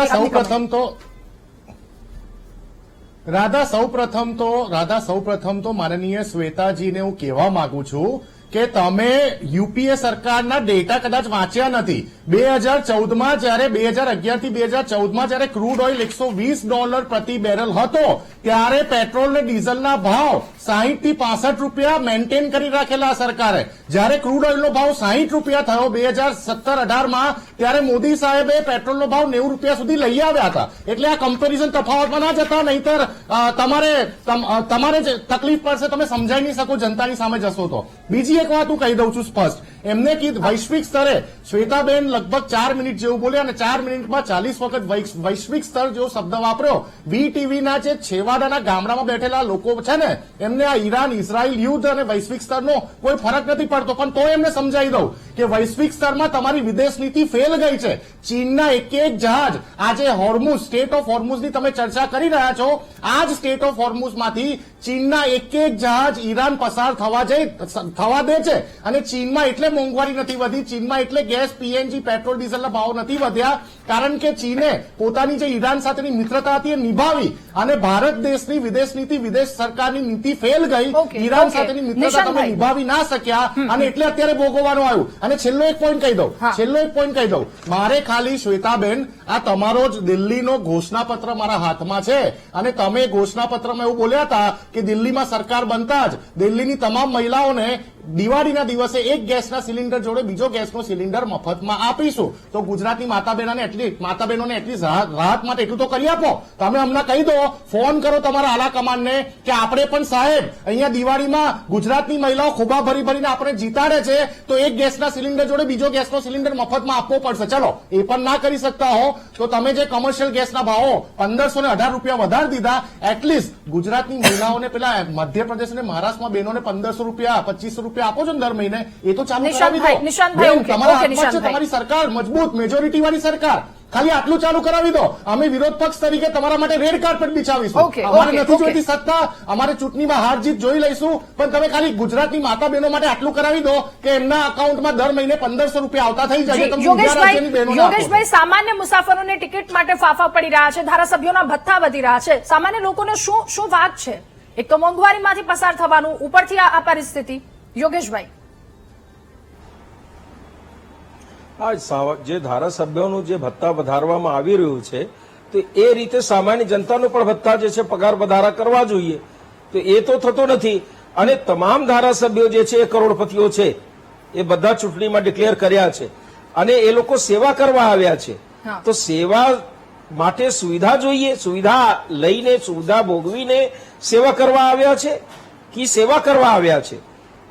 રાધા સૌપ્રથમ તો માનનીય શ્વેતાજીને હું કહેવા માંગુ છું કે તમે યુપીએ સરકારના ડેટા કદાચ વાંચ્યા નથી. 2014માં જયારે 2011 થી 2014માં જયારે ક્રૂડ ઓઇલ $120 પ્રતિ બેરલ હતો, ત્યારે પેટ્રોલ ને ડીઝલના ભાવ 60 થી 65 રૂપિયા મેન્ટેન કરી રાખેલા સરકારે. જયારે ક્રૂડ ઓઇલનો ભાવ 60 રૂપિયા થયો 2017-18માં, ત્યારે મોદી સાહેબે પેટ્રોલનો ભાવ 90 રૂપિયા સુધી લઈ આવ્યા હતા. એટલે આ કમ્પેરિઝન તફાવતમાં ના જતા, નહીતર તમારે જ તકલીફ પડશે, તમે સમજાઈ નહીં શકો જનતાની સામે જશો તો. બીજી એક વાત હું કહી દઉં છું સ્પષ્ટ, એમને કીધું વૈશ્વિક સ્તરે, શ્વેતાબેન લગભગ 4 મિનિટ જેવું બોલ્યા અને 4 મિનિટમાં 40 વખત વૈશ્વિક સ્તર જેવો શબ્દ વાપર્યો. વીટીવીના જે છેવાડાના ગામડામાં બેઠેલા લોકો છે ને, એમને આ ઈરાન ઇઝરાયલ યુદ્ધ અને વૈશ્વિક સ્તરનો કોઈ ફરક નથી પડતો, પણ તો એમને સમજાવી દઉં કે વૈશ્વિક સ્તરમાં તમારી વિદેશ નીતિ ફેલ ગઈ છે. ચીનના એક જહાજ, આજે હોર્મુઝ, સ્ટેટ ઓફ હોર્મુઝની તમે ચર્ચા કરી રહ્યા છો, આ જ સ્ટેટ ઓફ હોર્મુઝમાંથી ચીનના એક જહાજ ઈરાન પસાર થવા દે છે. અને ચીનમાં એટલે મોંઘવારી નથી વધી, ચીનમાં એટલે ગેસ, પીએનજી, પેટ્રોલ, ડીઝલના ભાવ નથી વધ્યા, કારણ કે ચીને પોતાની જે ઈરાન સાથેની મિત્રતા હતી એ નિભાવી, અને ભારત દેશની વિદેશ નીતિ, વિદેશ સરકારની નીતિ ફેલ ગઈ. ઈરાન સાથેની મિત્રતા તમે નિભાવી ના શક્યા, અને એટલે અત્યારે ભોગવવાનું આવ્યું. અને છેલ્લો એક પોઈન્ટ કહી દઉં, મારે ખાલી શ્વેતાબેન, આ તમારો જ દિલ્હીનો ઘોષણાપત્ર મારા હાથમાં છે, અને તમે ઘોષણાપત્રમાં એવું બોલ્યા હતા કે દિલ્હીમાં સરકાર બનતા જ દિલ્હીની તમામ મહિલાઓને દિવાળીના દિવસે એક ગેસના સિલિન્ડર જોડે બીજો ગેસનો સિલિન્ડર મફતમાં આપીશું. તો ગુજરાતની માતાબહેનોને એટલી રાહત માટે એટલું તો કરી આપો. તમે હમણાં કહી દો, ફોન કરો તમારા આલા કમાન્ડને કે આપણે પણ સાહેબ અહીંયા દિવાળીમાં ગુજરાતની મહિલાઓ ખોબા ભરીને આપણે જીતાડે છે, તો એક ગેસના સિલિન્ડર જોડે બીજો ગેસનો સિલિન્ડર મફતમાં આપવો પડશે. ચલો, એ પણ ના કરી શકતા હો તો તમે જે કોમર્શિયલ ગેસના ભાવો 1518 રૂપિયા વધારી દીધા, એટલીસ્ટ ગુજરાતની મહિલાઓને, પેલા મધ્યપ્રદેશ અને મહારાષ્ટ્રમાં બહેનોને 1500 રૂપિયા 2500 રૂપિયા આપો છો દર મહિને, એ તો ચાલુ કરાવી દો. તમારા હાથમાં છે તમારી સરકાર, મજબૂત મેજોરિટી વાળી સરકાર, ખાલી આટલું ચાલુ કરાવી દો. અમે વિરોધ પક્ષ તરીકે તમારા માટે રેડ કાર્પેટ બિછાવીશું. અમારે નથી જોઈતી સત્તા, અમારે ચૂંટણીમાં હાર જીત જોઈ લઈશું, પણ તમે ખાલી ગુજરાતની માતા બહેનો માટે આટલું કરાવી દો કે એમના અકાઉન્ટમાં દર મહિને 1500 રૂપિયા આવતા થઈ જાય. યોગેશભાઈ, સામાન્ય મુસાફરોને ટિકિટ માટે ફાફા પડી રહ્યા છે, ધારાસભ્યોના ભથ્થા વધી રહ્યા છે, સામાન્ય લોકોને શું વાત છે? એક તો મોંઘવારીમાંથી પસાર થવાનું, ઉપરથી આ પરિસ્થિતિ. યોગેશભાઈ, જે ધારાસભ્યોનું જે ભત્તા વધારવામાં આવી રહ્યું છે તો એ રીતે સામાન્ય જનતાનો પણ ભત્તા જે છે પગાર વધારા કરવા જોઈએ, તો એ તો થતો નથી. અને તમામ ધારાસભ્યો જે છે એ કરોડપતિઓ છે, એ બધા ચૂંટણીમાં ડિક્લેર કર્યા છે અને એ લોકો સેવા કરવા આવ્યા છે. તો સેવા માટે સુવિધા જોઈએ, સુવિધા લઈને સુવિધા ભોગવીને સેવા કરવા આવ્યા છે કે સેવા કરવા આવ્યા છે?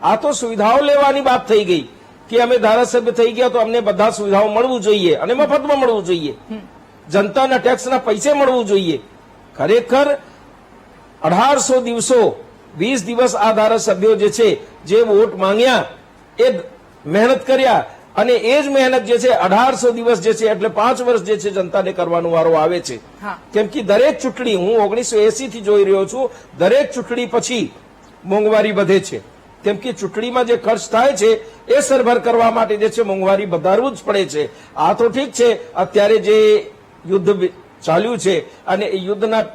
આ તો સુવિધાઓ લેવાની વાત થઈ ગઈ કે અમે ધારાસભ્ય થઈ ગયા તો અમને બધા સુવિધાઓ મળવું જોઈએ અને મફતમાં મળવું જોઈએ, જનતાના ટેક્સના પૈસે મળવું જોઈએ. ખરેખર 1800 દિવસો 20 દિવસ આ ધારાસભ્યો જે છે જે વોટ માંગ્યા એ મહેનત કર્યા અને એ જ મહેનત જે છે 1800 દિવસ જે છે એટલે 5 વર્ષ જે છે જનતાને કરવાનો વારો આવે છે. કેમ કે દરેક ચૂંટણી, હું 1980 થી જોઈ રહ્યો છું, દરેક ચૂંટણી પછી મોંઘવારી વધે છે. કેમ કે ચૂંટણીમાં જે ખર્ચ થાય છે એ સરભર કરવા માટે જે છે મોંઘવારી વધારવું જ પડે છે. આ તો ઠીક છે, અત્યારે જે યુદ્ધ ચાલ્યું છે અને એ યુદ્ધના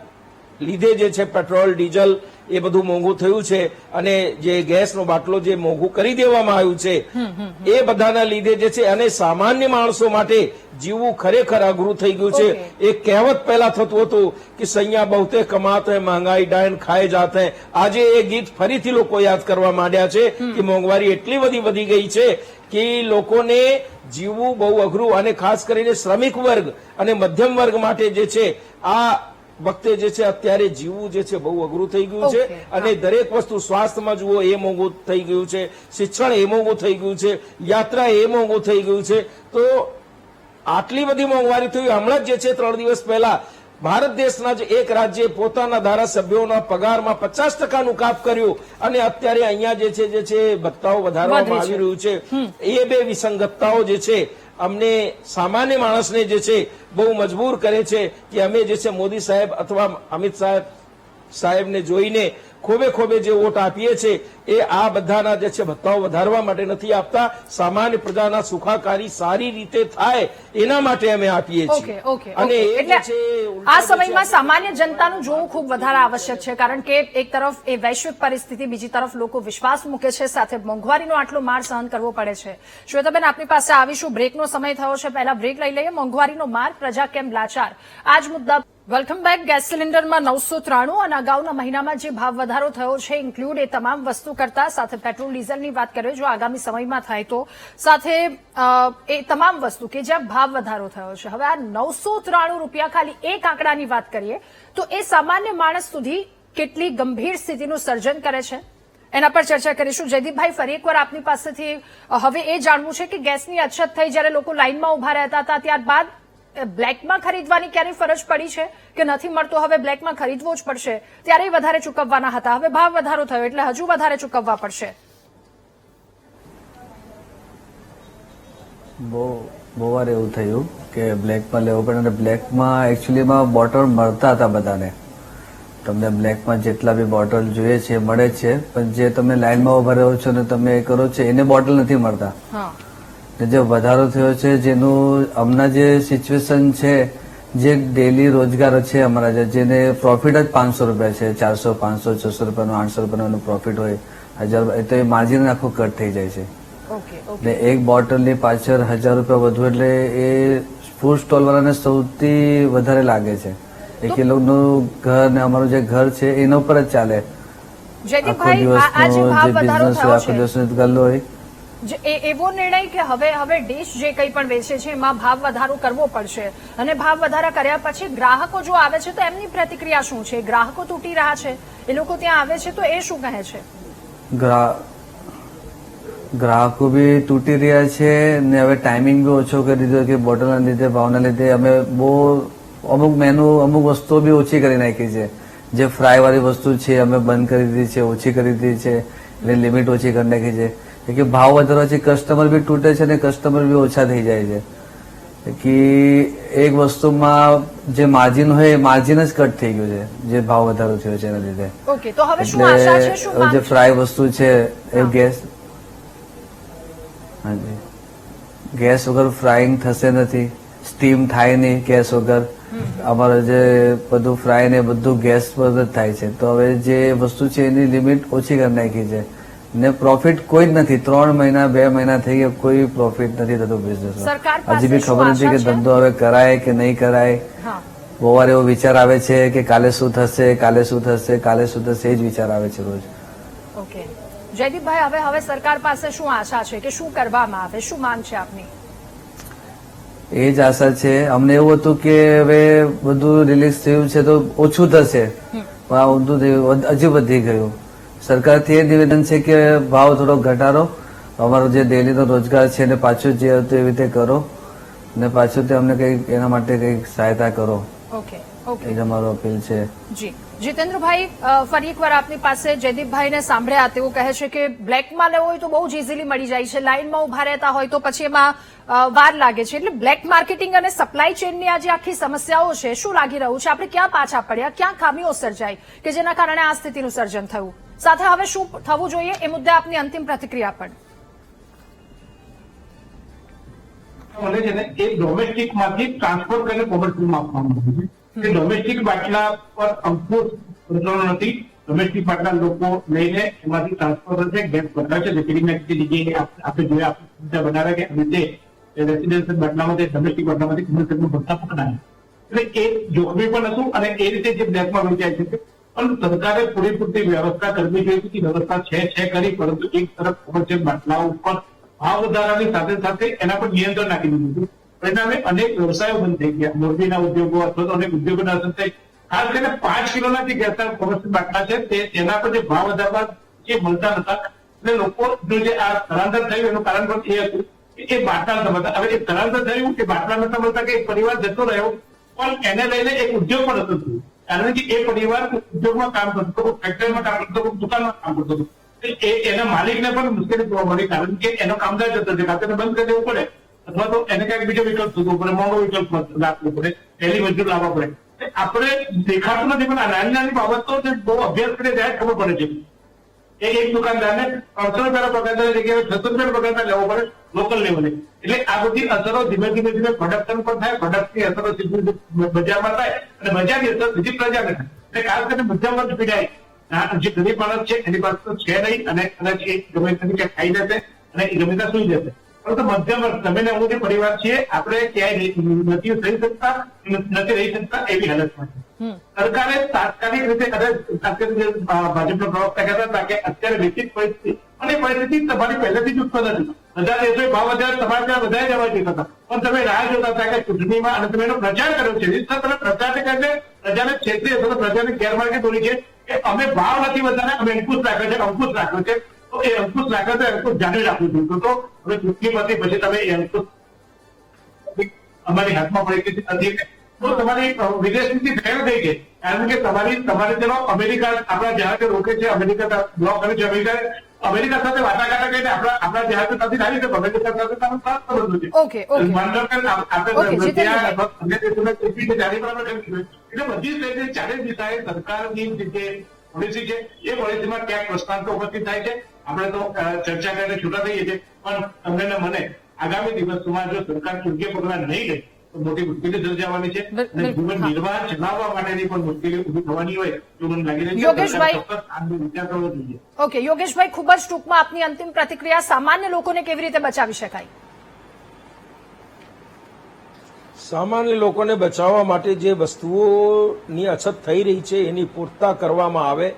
લીધે જે છે પેટ્રોલ ડીઝલ એ બધું મોંઘું થયું છે અને જે ગેસનો બાટલો જે મોંઘું કરી દેવામાં આવ્યું છે એ બધાના લીધે જે છે અને સામાન્ય માણસો માટે જીવવું ખરેખર અઘરું થઈ ગયું છે. એક કહેવત પહેલા થતું હતું કે સૈયા બહુતે કમાતે મહેંગાઈ ડાયન ખાઈ જાતે. આજે એ ગીત ફરીથી લોકો યાદ કરવા માંડ્યા છે કે મોંઘવારી એટલી બધી વધી ગઈ છે કે લોકોને જીવવું બહુ અઘરું, અને ખાસ કરીને શ્રમિક વર્ગ અને મધ્યમ વર્ગ માટે જે છે આ વખતે જે છે અત્યારે જીવવું જે છે બહુ અઘરું થઈ ગયું છે. અને દરેક વસ્તુ સ્વાસ્થ્યમાં જુઓ એ મોંઘું થઈ ગયું છે, શિક્ષણ એ મોંઘું થઈ ગયું છે, યાત્રા એ મોંઘું થઈ ગયું છે. તો આટલી બધી મોંઘવારી થઈ. હમણાં જ જે છે 3 દિવસ પહેલા ભારત દેશના જ એક રાજ્યે પોતાના ધારાસભ્યોના પગારમાં 50% કાપ કર્યું અને અત્યારે અહીંયા જે છે ભત્તાઓ વધારવામાં આવી રહ્યું છે. એ બે વિસંગતતાઓ જે છે અમને સામાન્ય માણસને જે છે બહુ મજબૂર કરે છે કે અમે જે છે મોદી સાહેબ અથવા અમિત સાહેબને જોઈને ખોબે ખોબે જે વોટ આપીએ છે એ આ બધાના જે છે ભત્તાઓ વધારવા માટે નથી આપતા, સામાન્ય પ્રજાના સુખાકારી સારી રીતે થાય એના માટે અમે આપીએ છીએ. અને આ સમયમાં સામાન્ય જનતાનું જોવું ખૂબ વધારે આવશ્યક છે, કારણ કે એક તરફ એ વૈશ્વિક પરિસ્થિતિ, બીજી તરફ લોકો વિશ્વાસ મૂકે છે, સાથે મોંઘવારીનો આટલો માર સહન કરવો પડે છે. શ્વેતાબેન, આપની પાસે આવીશું. બ્રેકનો સમય થયો છે, પહેલા બ્રેક લઈ લઈએ. મોંઘવારીનો માર, પ્રજા કેમ લાચાર, આ જ મુદ્દા. Welcome back. ગેસ સિલિન્ડરમાં 993 અને અગાઉના મહિનામાં જે ભાવ વધારો થયો છે ઇન્ક્લુડ એ તમામ વસ્તુ કરતા, સાથે પેટ્રોલ ડીઝલની વાત કરીએ જો આગામી સમયમાં થાય તો, સાથે એ તમામ વસ્તુ કે જ્યાં ભાવ વધારો થયો છે. હવે આ 993 રૂપિયા ખાલી એક આંકડાની વાત કરીએ તો એ સામાન્ય માણસ સુધી કેટલી ગંભીર સ્થિતિનું સર્જન કરે છે એના પર ચર્ચા કરીશું. જયદીપભાઈ, ફરી એકવાર આપની પાસેથી હવે એ જાણવું છે કે ગેસની અછત થઈ, જ્યારે લોકો લાઇનમાં ઉભા રહેતા હતા, ત્યારબાદ બ્લેકમાં ખરીદવાની ક્યારેય ફરજ પડી છે કે નથી મળતો, હવે બ્લેકમાં ખરીદવો જ પડશે, ત્યારે વધારે ચૂકવવાના હતા, હવે ભાવ વધારો થયો એટલે હજુ વધારે ચૂકવવા પડશે? બહુ વાર એવું થયું કે બ્લેકમાં લેવું પડે, અને બ્લેકમાં એકચ્યુઅલીમાં બોટલ મળતા હતા બધાને. તમને બ્લેકમાં જેટલા બી બોટલ જોઈએ છે મળે છે, પણ જે તમે લાઈનમાં ઉભા રહ્યો છો ને તમે એ કરો છો એને બોટલ નથી મળતા. જે વધારો થયો છે, જેનું હમણાં જે સિચ્યુએશન છે, જે ડેલી રોજગાર છે અમારા, જેને પ્રોફિટ જ 500 રૂપિયા છે, 400, 500, 600 રૂપિયાનું, 800 રૂપિયાનું પ્રોફિટ હોય, 1000, તો એ માર્જિન આખું કટ થઈ જાય છે. ને એક બોટલની પાછળ 1000 રૂપિયા વધુ, એટલે એ ફૂડ સ્ટોલ વાળાને સૌથી વધારે લાગે છે. એક એ લોકોનું ઘર ને અમારું જે ઘર છે એના ઉપર જ ચાલે. આખો દિવસનો જે બિઝનેસ હોય, આખો દિવસનો ગલ્લો હોય. એવો નિર્ણય કે હવે ડીશ જે કંઈ પણ વેચે છે એમાં ભાવ વધારો કરવો પડશે, અને ભાવ વધારા કર્યા પછી ગ્રાહકો જો આવે છે તો એમની પ્રતિક્રિયા શું છે? ગ્રાહકો તૂટી રહ્યા છે, એ લોકો ત્યાં આવે છે તો એ શું કહે છે? ગ્રાહકો બી તૂટી રહ્યા છે ને હવે ટાઈમિંગ બી ઓછો કરી દીધો કે બોટલના લીધે, ભાવના લીધે અમે બહુ અમુક મેનુ, અમુક વસ્તુઓ બી ઓછી કરી નાખી છે. જે ફ્રાય વાળી વસ્તુ છે અમે બંધ કરી દીધી છે, ઓછી કરી દીધી છે, એટલે લિમિટ ઓછી કરી નાખી છે. કે ભાવ વધારવાથી કસ્ટમર બી તૂટે છે અને કસ્ટમર બી ઓછા થઈ જાય છે. કે એક વસ્તુમાં જે માર્જિન હોય એ માર્જિન જ કટ થઈ ગયું છે, જે ભાવ વધારો થયો છે એના લીધે. એટલે જે ફ્રાય વસ્તુ છે એ ગેસ વગર ફ્રાઈંગ થશે નથી, સ્ટીમ થાય નહીં ગેસ વગર. અમારે જે બધું ફ્રાય ને બધું ગેસ પર જ થાય છે, તો હવે જે વસ્તુ છે એની લિમિટ ઓછી કરી નાખી છે. ને પ્રોફિટ કોઈ જ નથી. 3 મહિના 2 મહિના થઈ ગયા, કોઈ પ્રોફિટ નથી થતું બિઝનેસમાં. સરકાર પાસે હજી બી શું ખબર નથી કે આશા છે? ધંધો હવે કરાય કે નહીં કરાય. હા, બહુ વાર એવો વિચાર આવે છે કે કાલે શું થશે, કાલે શું થશે, કાલે શું થશે, એ જ વિચાર આવે છે રોજ. ઓકે. જયદીપભાઈ, હવે સરકાર પાસે શું આશા છે કે શું કરવામાં આવે, શું માંગ છે આપની? એ જ આશા છે. અમને એવું હતું કે હવે બધું રિલીઝ થયું છે તો ઓછું થશે, પણ આ ઊંધું થયું, હજી વધી ગયું. સરકારથી એ નિવેદન છે કે ભાવ થોડો ઘટાડો, અમારો જે ડેલીનો રોજગાર છે એને પાછું જે હતું એવી રીતે કરો, ને પાછું તે અમને કંઈક એના માટે કંઈક સહાયતા કરો. ઓકે ઓકે એ જ અમારો અપીલ છે. જી જીતેન્દ્રભાઈ, ફરી એકવાર આપની પાસે જયદીપભાઈને સાંભળ્યા તેઓ કહે છે કે બ્લેકમાં લેવો હોય તો બહુ જ ઇઝીલી મળી જાય છે, લાઇનમાં ઉભા રહેતા હોય તો પછી એમાં વાર લાગે છે. એટલે બ્લેક માર્કેટિંગ અને સપ્લાય ચેનની આ જે આખી સમસ્યાઓ છે, શું લાગી રહ્યું છે, આપણે ક્યાં પાછા પડ્યા, ક્યાં ખામીઓ સર્જાઈ કે જેના કારણે આ સ્થિતિનું સર્જન થયું, સાથે હવે શું થવું જોઈએ એ મુદ્દે આપની અંતિમ પ્રતિક્રિયા પણ. મને છે ને એ ડોમેસ્ટિક માંથી ટ્રાન્સફર કરીને કોમર્શિયલમાં આપવામાં આવે છે. કે ડોમેસ્ટિક બાટલા પર અંકુશ પ્રચલન નથી. ડોમેસ્ટિક બાટલા લોકો લઈને એમાંથી ટ્રાન્સફર થશે, ગેસ ભરતા છે. જગ્યાએ આપણે જોયા આપણે બનાવે કે રીતે રેસિડેન્શિયલ બાટલામાંથી ડોમેસ્ટિક બાટલામાંથી કોમર્શિયલમાં ભરતા પકડાય. એટલે એ જોખમી પણ હતું અને એ રીતે જે બ્લેકમાં વેચાય છે. પણ સરકારે પૂરેપૂરી વ્યવસ્થા કરવી જોઈએ કે વ્યવસ્થા છે કરી, પરંતુ એક તરફ કોમર્શિયલ બાટલાઓ ઉપર ભાવ વધારાની સાથે સાથે એના પર નિયંત્રણ નાખી દીધું હતું. પરિણામે અનેક વ્યવસાયો બંધ થઈ ગયા. મોરબીના ઉદ્યોગો અથવા તો અનેક ઉદ્યોગોના અસર થઈ. ખાસ કરીને 5 કિલોના જે ગેસના કોમર્શિયલ બાટલા છે તેના પર જે ભાવ વધારવા જે મળતા નતા, એટલે લોકોનું જે આ સ્થળાંતર થયું એનું કારણ પણ એ હતું કે એ બાટલા નતા મળતા. હવે એ સ્થળાંતર થયું કે બાટલા નતા મળતા કે એક પરિવાર જતો રહ્યો, પણ એને લઈને એક ઉદ્યોગ પણ હતો થયું. કારણ કે એ પરિવાર ઉદ્યોગમાં કામ કરતો, ફેક્ટરીમાં કામ કરતો, દુકાનમાં કામ કરતો હતો. એના માલિકને પણ મુશ્કેલી જોવા મળી, કારણ કે એનો કામદાર જતો છે, કાં તો એને બંધ કરી દેવું પડે અથવા તો એને કઈક બીજો વિકલ્પ શોધવો પડે, મોંઘો વિકલ્પ રાખવો પડે, પહેલી મજૂર લાવવા પડે. આપણે દેખાતું નથી, પણ આ નાની નાની બાબતો જે બહુ અભ્યાસ કરીએ ત્યારે ખબર પડે છે. એક દુકાનદારને 300 રૂપિયાના પગારની જગ્યાએ 600 રૂપિયાના પગાર લેવો પડે લોકલ લેવલે. એટલે આ બધી અસરો ધીમે ધીમે પ્રોડક્શન પર થાય, પ્રોડક્ટની અસરો સીધી બજારમાં થાય અને બજારની અસર સીધી પ્રજાને થાય. એટલે ખાસ કરીને મધ્યમ વર્ગ પીડાય. જે ગરીબ માણસ છે એની પાસે તો છે નહીં અને કદાચ એ ગમે ત્યાંથી ખાઈ જશે અને એ ગમે ત્યાં સુઈ જશે. પરંતુ મધ્યમ વર્ગ તમે ને હું જે પરિવાર છીએ આપણે ક્યાંય નથી રહી શકતા એવી હાલતમાં છે. સરકારે તાત્કાલિક રીતે ભાજપના પ્રવક્તા કહેતા હતા કે અત્યારે વિકસિત પરિસ્થિતિ અને પરિસ્થિતિ તમારી પહેલેથી જ ઉત્પન્ન હતી. બધા દેશોએ ભાવ વધારે તમારે ત્યાં વધારે જવા જતા હતા, પણ તમે રાહ જોતા હતા કે ચૂંટણીમાં અને તમે એનો પ્રચાર કર્યો છે. તમે પ્રચાર કરીને પ્રજાને છેતરી અથવા પ્રજાને ગેરમાર્ગે દોરી છે કે અમે ભાવ નથી વધારે, અમે અંકુશ રાખ્યો છે. તો એ અંકુશ રાખ્યો છે, અંકુશ જાળવી રાખવું જોઈએ. તો હવે ચૂંટણી પછી તમે એ અંકુશ અમારી હાથમાં પડી નથી, તો તમારી વિદેશ નીતિ ફેલ થઈ ગઈ. કારણ કે તમારે ચલો અમેરિકા આપણા જહાજો રોકે છે, અમેરિકા બ્લોક કરે છે, અમેરિકા સાથે વાટાઘાટા કરીને આપણા જહાજો નથી લાવી શકે, અમેરિકા સાથે તમે સાથ સંબંધો છે. એટલે બધી ચારે દિશાએ સરકારની જે પોલિસી છે એ પોલિસીમાં ક્યાંક પ્રશ્નાંકો ઉપસ્થિત થાય છે. આપણે તો ચર્ચા કરીને છૂટા થઈએ છીએ, પણ તમને મને આગામી દિવસોમાં જો સરકાર યોગ્ય પગલાં નહીં લે તો મોટી મુશ્કેલી સર્જાવાની છે અને જીવન નિર્વાહ ચલાવવા માટેની પણ મુશ્કેલી ઉભી થવાની હોય એવું મને લાગી રહ્યું છે. ચોક્કસ આનો વિચાર કરવો જોઈએ. ઓકે યોગેશભાઈ, ખૂબ જ ટૂંકમાં આપની અંતિમ પ્રતિક્રિયા, સામાન્ય લોકોને કેવી રીતે બચાવી શકાય? સામાન્ય લોકોને બચાવવા માટે જે વસ્તુઓની અછત થઈ રહી છે એની પૂર્તતા કરવામાં આવે.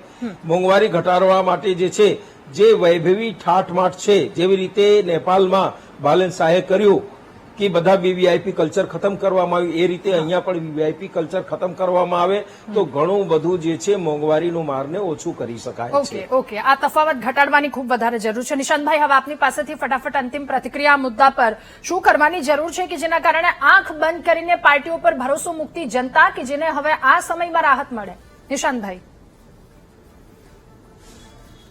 મોંઘવારી ઘટાડવા માટે જે છે જે વૈભવી ઠાઠમાઠ છે, જેવી રીતે નેપાળમાં બાલેન શાહે કર્યું કે બધા વીવીઆઈપી કલ્ચર ખતમ કરવામાં આવ્યું, એ રીતે અહીંયા પણ વીવીઆઈપી કલ્ચર ખતમ કરવામાં આવે તો ઘણું બધું જે છે મોંઘવારીનું મારને ઓછું કરી શકાય છે. ઓકે, આ તફાવત ઘટાડવાની ખૂબ વધારે જરૂર છે. નિશાંતભાઈ, હવે આપની પાસેથી ફટાફટ અંતિમ પ્રતિક્રિયા મુદ્દા પર શું કરવાની જરૂર છે કે જેના કારણે આંખ બંધ કરીને પાર્ટીઓ પર ભરોસો મૂકતી જનતા કે જેને હવે આ સમયમાં રાહત મળે? નિશાંતભાઈ.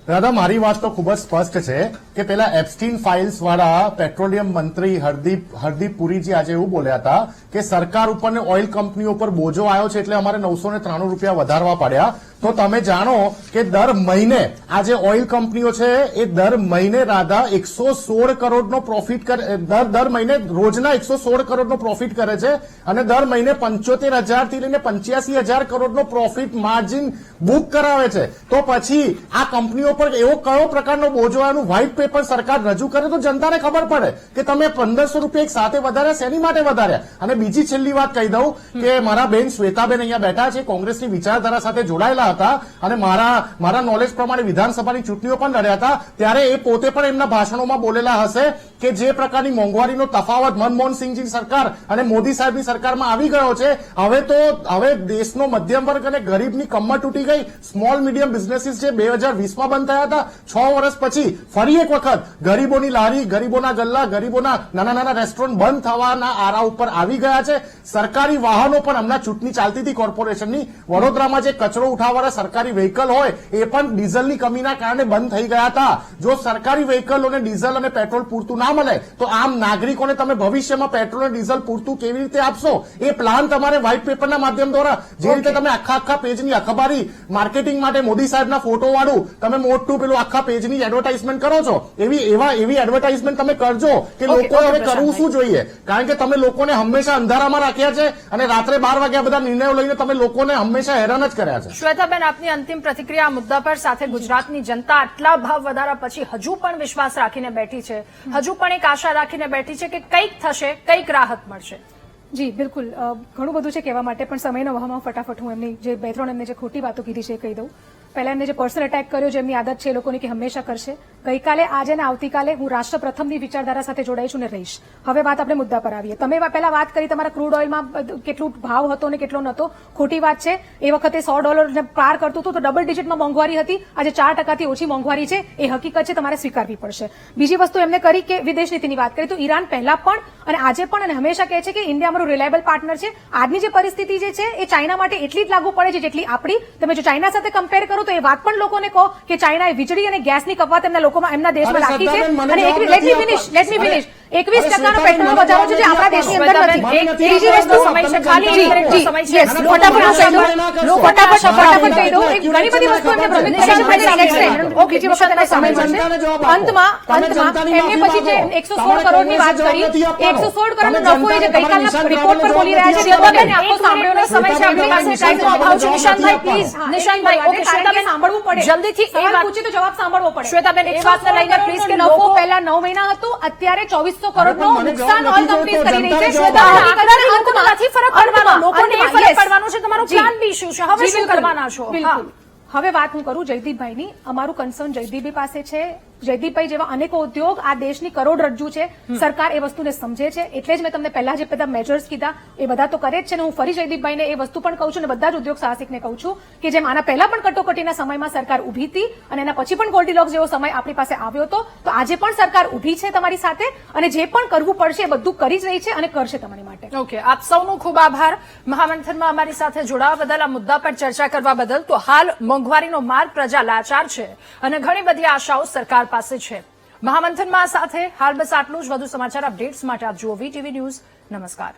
દાદા, મારી વાત તો ખૂબ જ સ્પષ્ટ છે કે પેલા એપ્સ્ટીન ફાઇલ્સ વાળા પેટ્રોલિયમ મંત્રી હરદીપ પુરીજી આજે એવું બોલ્યા હતા કે સરકાર ઉપર ને ઓઇલ કંપનીઓ પર બોજો આવ્યો છે એટલે અમારે 993 રૂપિયા વધારવા પડ્યા. તો તમે જાણો કે દર મહિને આ જે ઓઇલ કંપનીઓ છે એ દર મહિને રાધા 116 કરોડનો પ્રોફિટ કરે, દર મહિને રોજના 116 કરોડનો પ્રોફિટ કરે છે અને દર મહિને 75,000 થી લઈને 85,000 કરોડનો પ્રોફિટ માર્જિન બુક કરાવે છે. તો પછી આ કંપનીઓ પર એવો કયો પ્રકારનો બોજો આનું વ્હાઇટ પેપર સરકાર રજૂ કરે તો જનતાને ખબર પડે કે તમે 1,500 રૂપિયા એક સાથે વધાર્યા, શેની માટે વધાર્યા. અને બીજી છેલ્લી વાત કહી દઉં કે મારા બેન શ્વેતાબેન અહીંયા બેઠા છે, કોંગ્રેસની વિચારધારા સાથે જોડાયેલા હતા અને મારા નોલેજ પ્રમાણે વિધાનસભાની ચૂંટણીઓ પણ લડ્યા હતા. ત્યારે એ પોતે પણ એમના ભાષણોમાં બોલેલા હશે કે જે પ્રકારની મોંઘવારીનો તફાવત મનમોહનસિંહજી સરકાર અને મોદી સાહેબની સરકારમાં આવી ગયો છે, હવે દેશનો મધ્યમ વર્ગ અને ગરીબની કમર તૂટી ગઈ. સ્મોલ મીડિયમ બિઝનેસીસ જે 2020માં બંધ થયા હતા, 6 વર્ષ પછી ફરી એક વખત ગરીબોની લારી, ગરીબોના ગલ્લા, ગરીબોના નાના નાના રેસ્ટોરન્ટ બંધ થવાના આરા ઉપર આવી ગયા છે. સરકારી વાહનો પણ હમણાં ચૂંટણી ચાલતી હતી કોર્પોરેશનની, વડોદરામાં જે કચરો ઉઠાવવાના સરકારી વ્હીકલ હોય એ પણ ડીઝલની કમીના કારણે બંધ થઈ ગયા હતા. જો સરકારી વ્હીકલોને ડીઝલ અને પેટ્રોલ પૂરતું ના મળે તો આમ નાગરિકોને તમે ભવિષ્યમાં પેટ્રોલ અને ડીઝલ પૂરતું કેવી રીતે આપશો? એ પ્લાન તમારે વ્હાઇટ પેપરના માધ્યમ દ્વારા જે રીતે તમે આખા પેજની અખબારી માર્કેટિંગ માટે મોદી સાહેબના ફોટો વાળું તમે મોટું પેલું આખા પેજની એડવર્ટાઇઝમેન્ટ કરો છો, એવી એડવર્ટાઇઝમેન્ટ તમે કરજો કે લોકોએ હવે કરવું શું જોઈએ. કારણ કે તમે લોકોને હંમેશા અંધારામાં રાખ્યા છે અને રાત્રે 12 વાગ્યા બધા નિર્ણયો લઈને તમે લોકોને હંમેશા હેરાન જ કર્યા છે. શ્વેતાબેન, આપની અંતિમ પ્રતિક્રિયા આ મુદ્દા પર, સાથે ગુજરાતની જનતા આટલા ભાવ વધારા પછી હજુ પણ વિશ્વાસ રાખીને બેઠી છે, હજુ પણ એક આશા રાખીને બેઠી છે કે કંઈક થશે, કંઈક રાહત મળશે. જી બિલકુલ, ઘણું બધું છે કહેવા માટે, પણ સમયનો વહામાં ફટાફટ હું એમની જે 2-3 એમને જે ખોટી વાતો કીધી છે એ કહી દઉં. પહેલા એમને જે પર્સનલ એટેક કર્યો, જે એમની આદત છે એ લોકોની કે હંમેશા કરશે. ગઈકાલે, આજે અને આવતીકાલે હું રાષ્ટ્ર પ્રથમની વિચારધારા સાથે જોડાઈ છું ને રહીશ. હવે વાત આપણે મુદ્દા પર આવીએ. તમે પહેલા વાત કરી તમારા ક્રૂડ ઓઇલમાં કેટલું ભાવ હતો ને કેટલો નહોતો. ખોટી વાત છે. એ વખતે $100 પાર કરતું હતું તો ડબલ ડિજિટમાં મોંઘવારી હતી. આજે 4%થી ઓછી મોંઘવારી છે. એ હકીકત છે, તમારે સ્વીકારવી પડશે. બીજી વસ્તુ એમને કરી કે વિદેશ નીતિની વાત કરી તો ઈરાન પહેલા પણ અને આજે પણ અને હંમેશા કહે છે કે ઇન્ડિયા અમારું રિલાયબલ પાર્ટનર છે. આજની જે પરિસ્થિતિ જે છે એ ચાઇના માટે એટલી જ લાગુ પડે છે જેટલી આપણી. તમે જો ચાઇના સાથે કમ્પેર કરો તો એ વાત પણ લોકોને કહો કે ચાઇનાએ વીજળી અને ગેસની કપાત એમના દેશમાં રાખી છે. અને લેટ મી ફિનિશ 21% પેટ્રોલનો વધારો છે જે આપણા દેશની અંદર નથી. ત્રીજી વસ્તુ સમય છે, ખાલી ફટાફટ કહી દઉં. ઘણી બધી વસ્તુ એમને ભ્રમિત કરી છે. બીજી વખત એનો સમય મળશે. અંતમાં એમને પછી જે 116 કરોડની વાત કરી, 116 કરોડનો નફો એ જે ગઈકાલના રિપોર્ટ પર બોલી રહ્યા છે, આખો સાંભળ્યોનો સમય છે આપણી પાસે. ટાઈમનો અભાવ છે. નિશાંતભાઈ પ્લીઝ, નિશાંતભાઈ, ઓકે, શ્વેતાબેન સાંભળવું પડે જલ્દીથી. એ વાત પૂછી તો જવાબ સાંભળવો પડે. શ્વેતાબેન, એ વાતને લઈને પ્લીઝ કે નફો પહેલા 9 મહિના હતો, અત્યારે 2400 કરોડનો નુકસાન ઓઇલ કંપનીઝ કરી રહી છે. શ્વેતાબેન, અંતમાં નથી ફરક પડવાનો, લોકોને એ ફરક પડવાનો છે. તમારો પ્લાન બી શું છે? હવે શું કરવાના છો? બિલકુલ. હવે વાત હું કરું જયદીપભાઈની. અમારું કન્સર્ન જયદીપભાઈ પાસે છે. જયદીપભાઈ જેવા અનેકો ઉદ્યોગ આ દેશની કરોડરજ્જુ છે. સરકાર એ વસ્તુને સમજે છે. એટલે જ મેં તમને પહેલા જે બધા મેજર્સ કીધા એ બધા તો કરે જ છે ને હું ફરી જયદીપભાઈને એ વસ્તુ પણ કહું છું અને બધા જ ઉદ્યોગ સાહસિકને કહું છું કે જેમ આના પહેલા પણ કટોકટીના સમયમાં સરકાર ઉભી હતી અને એના પછી પણ ગોલ્ડીલોક્સ જેવો સમય આપણી પાસે આવ્યો હતો, તો આજે પણ સરકાર ઉભી છે તમારી સાથે અને જે પણ કરવું પડશે એ બધું કરી જ રહી છે અને કરશે તમારી માટે. ઓકે, આપ સૌનો ખૂબ આભાર મહામંથનમાં અમારી સાથે જોડાવા બદલ, આ મુદ્દા પર ચર્ચા કરવા બદલ. તો હાલ મોંઘવારીનો માર્ગ પ્રજા લાચાર છે અને ઘણી બધી આશાઓ સરકાર પાસે છે. મહામંથનમાં સાથે હાલ બસ આટલું જ. વધુ સમાચાર અપડેટ્સ માટે આપ જુઓ VTV ન્યૂઝ. નમસ્કાર.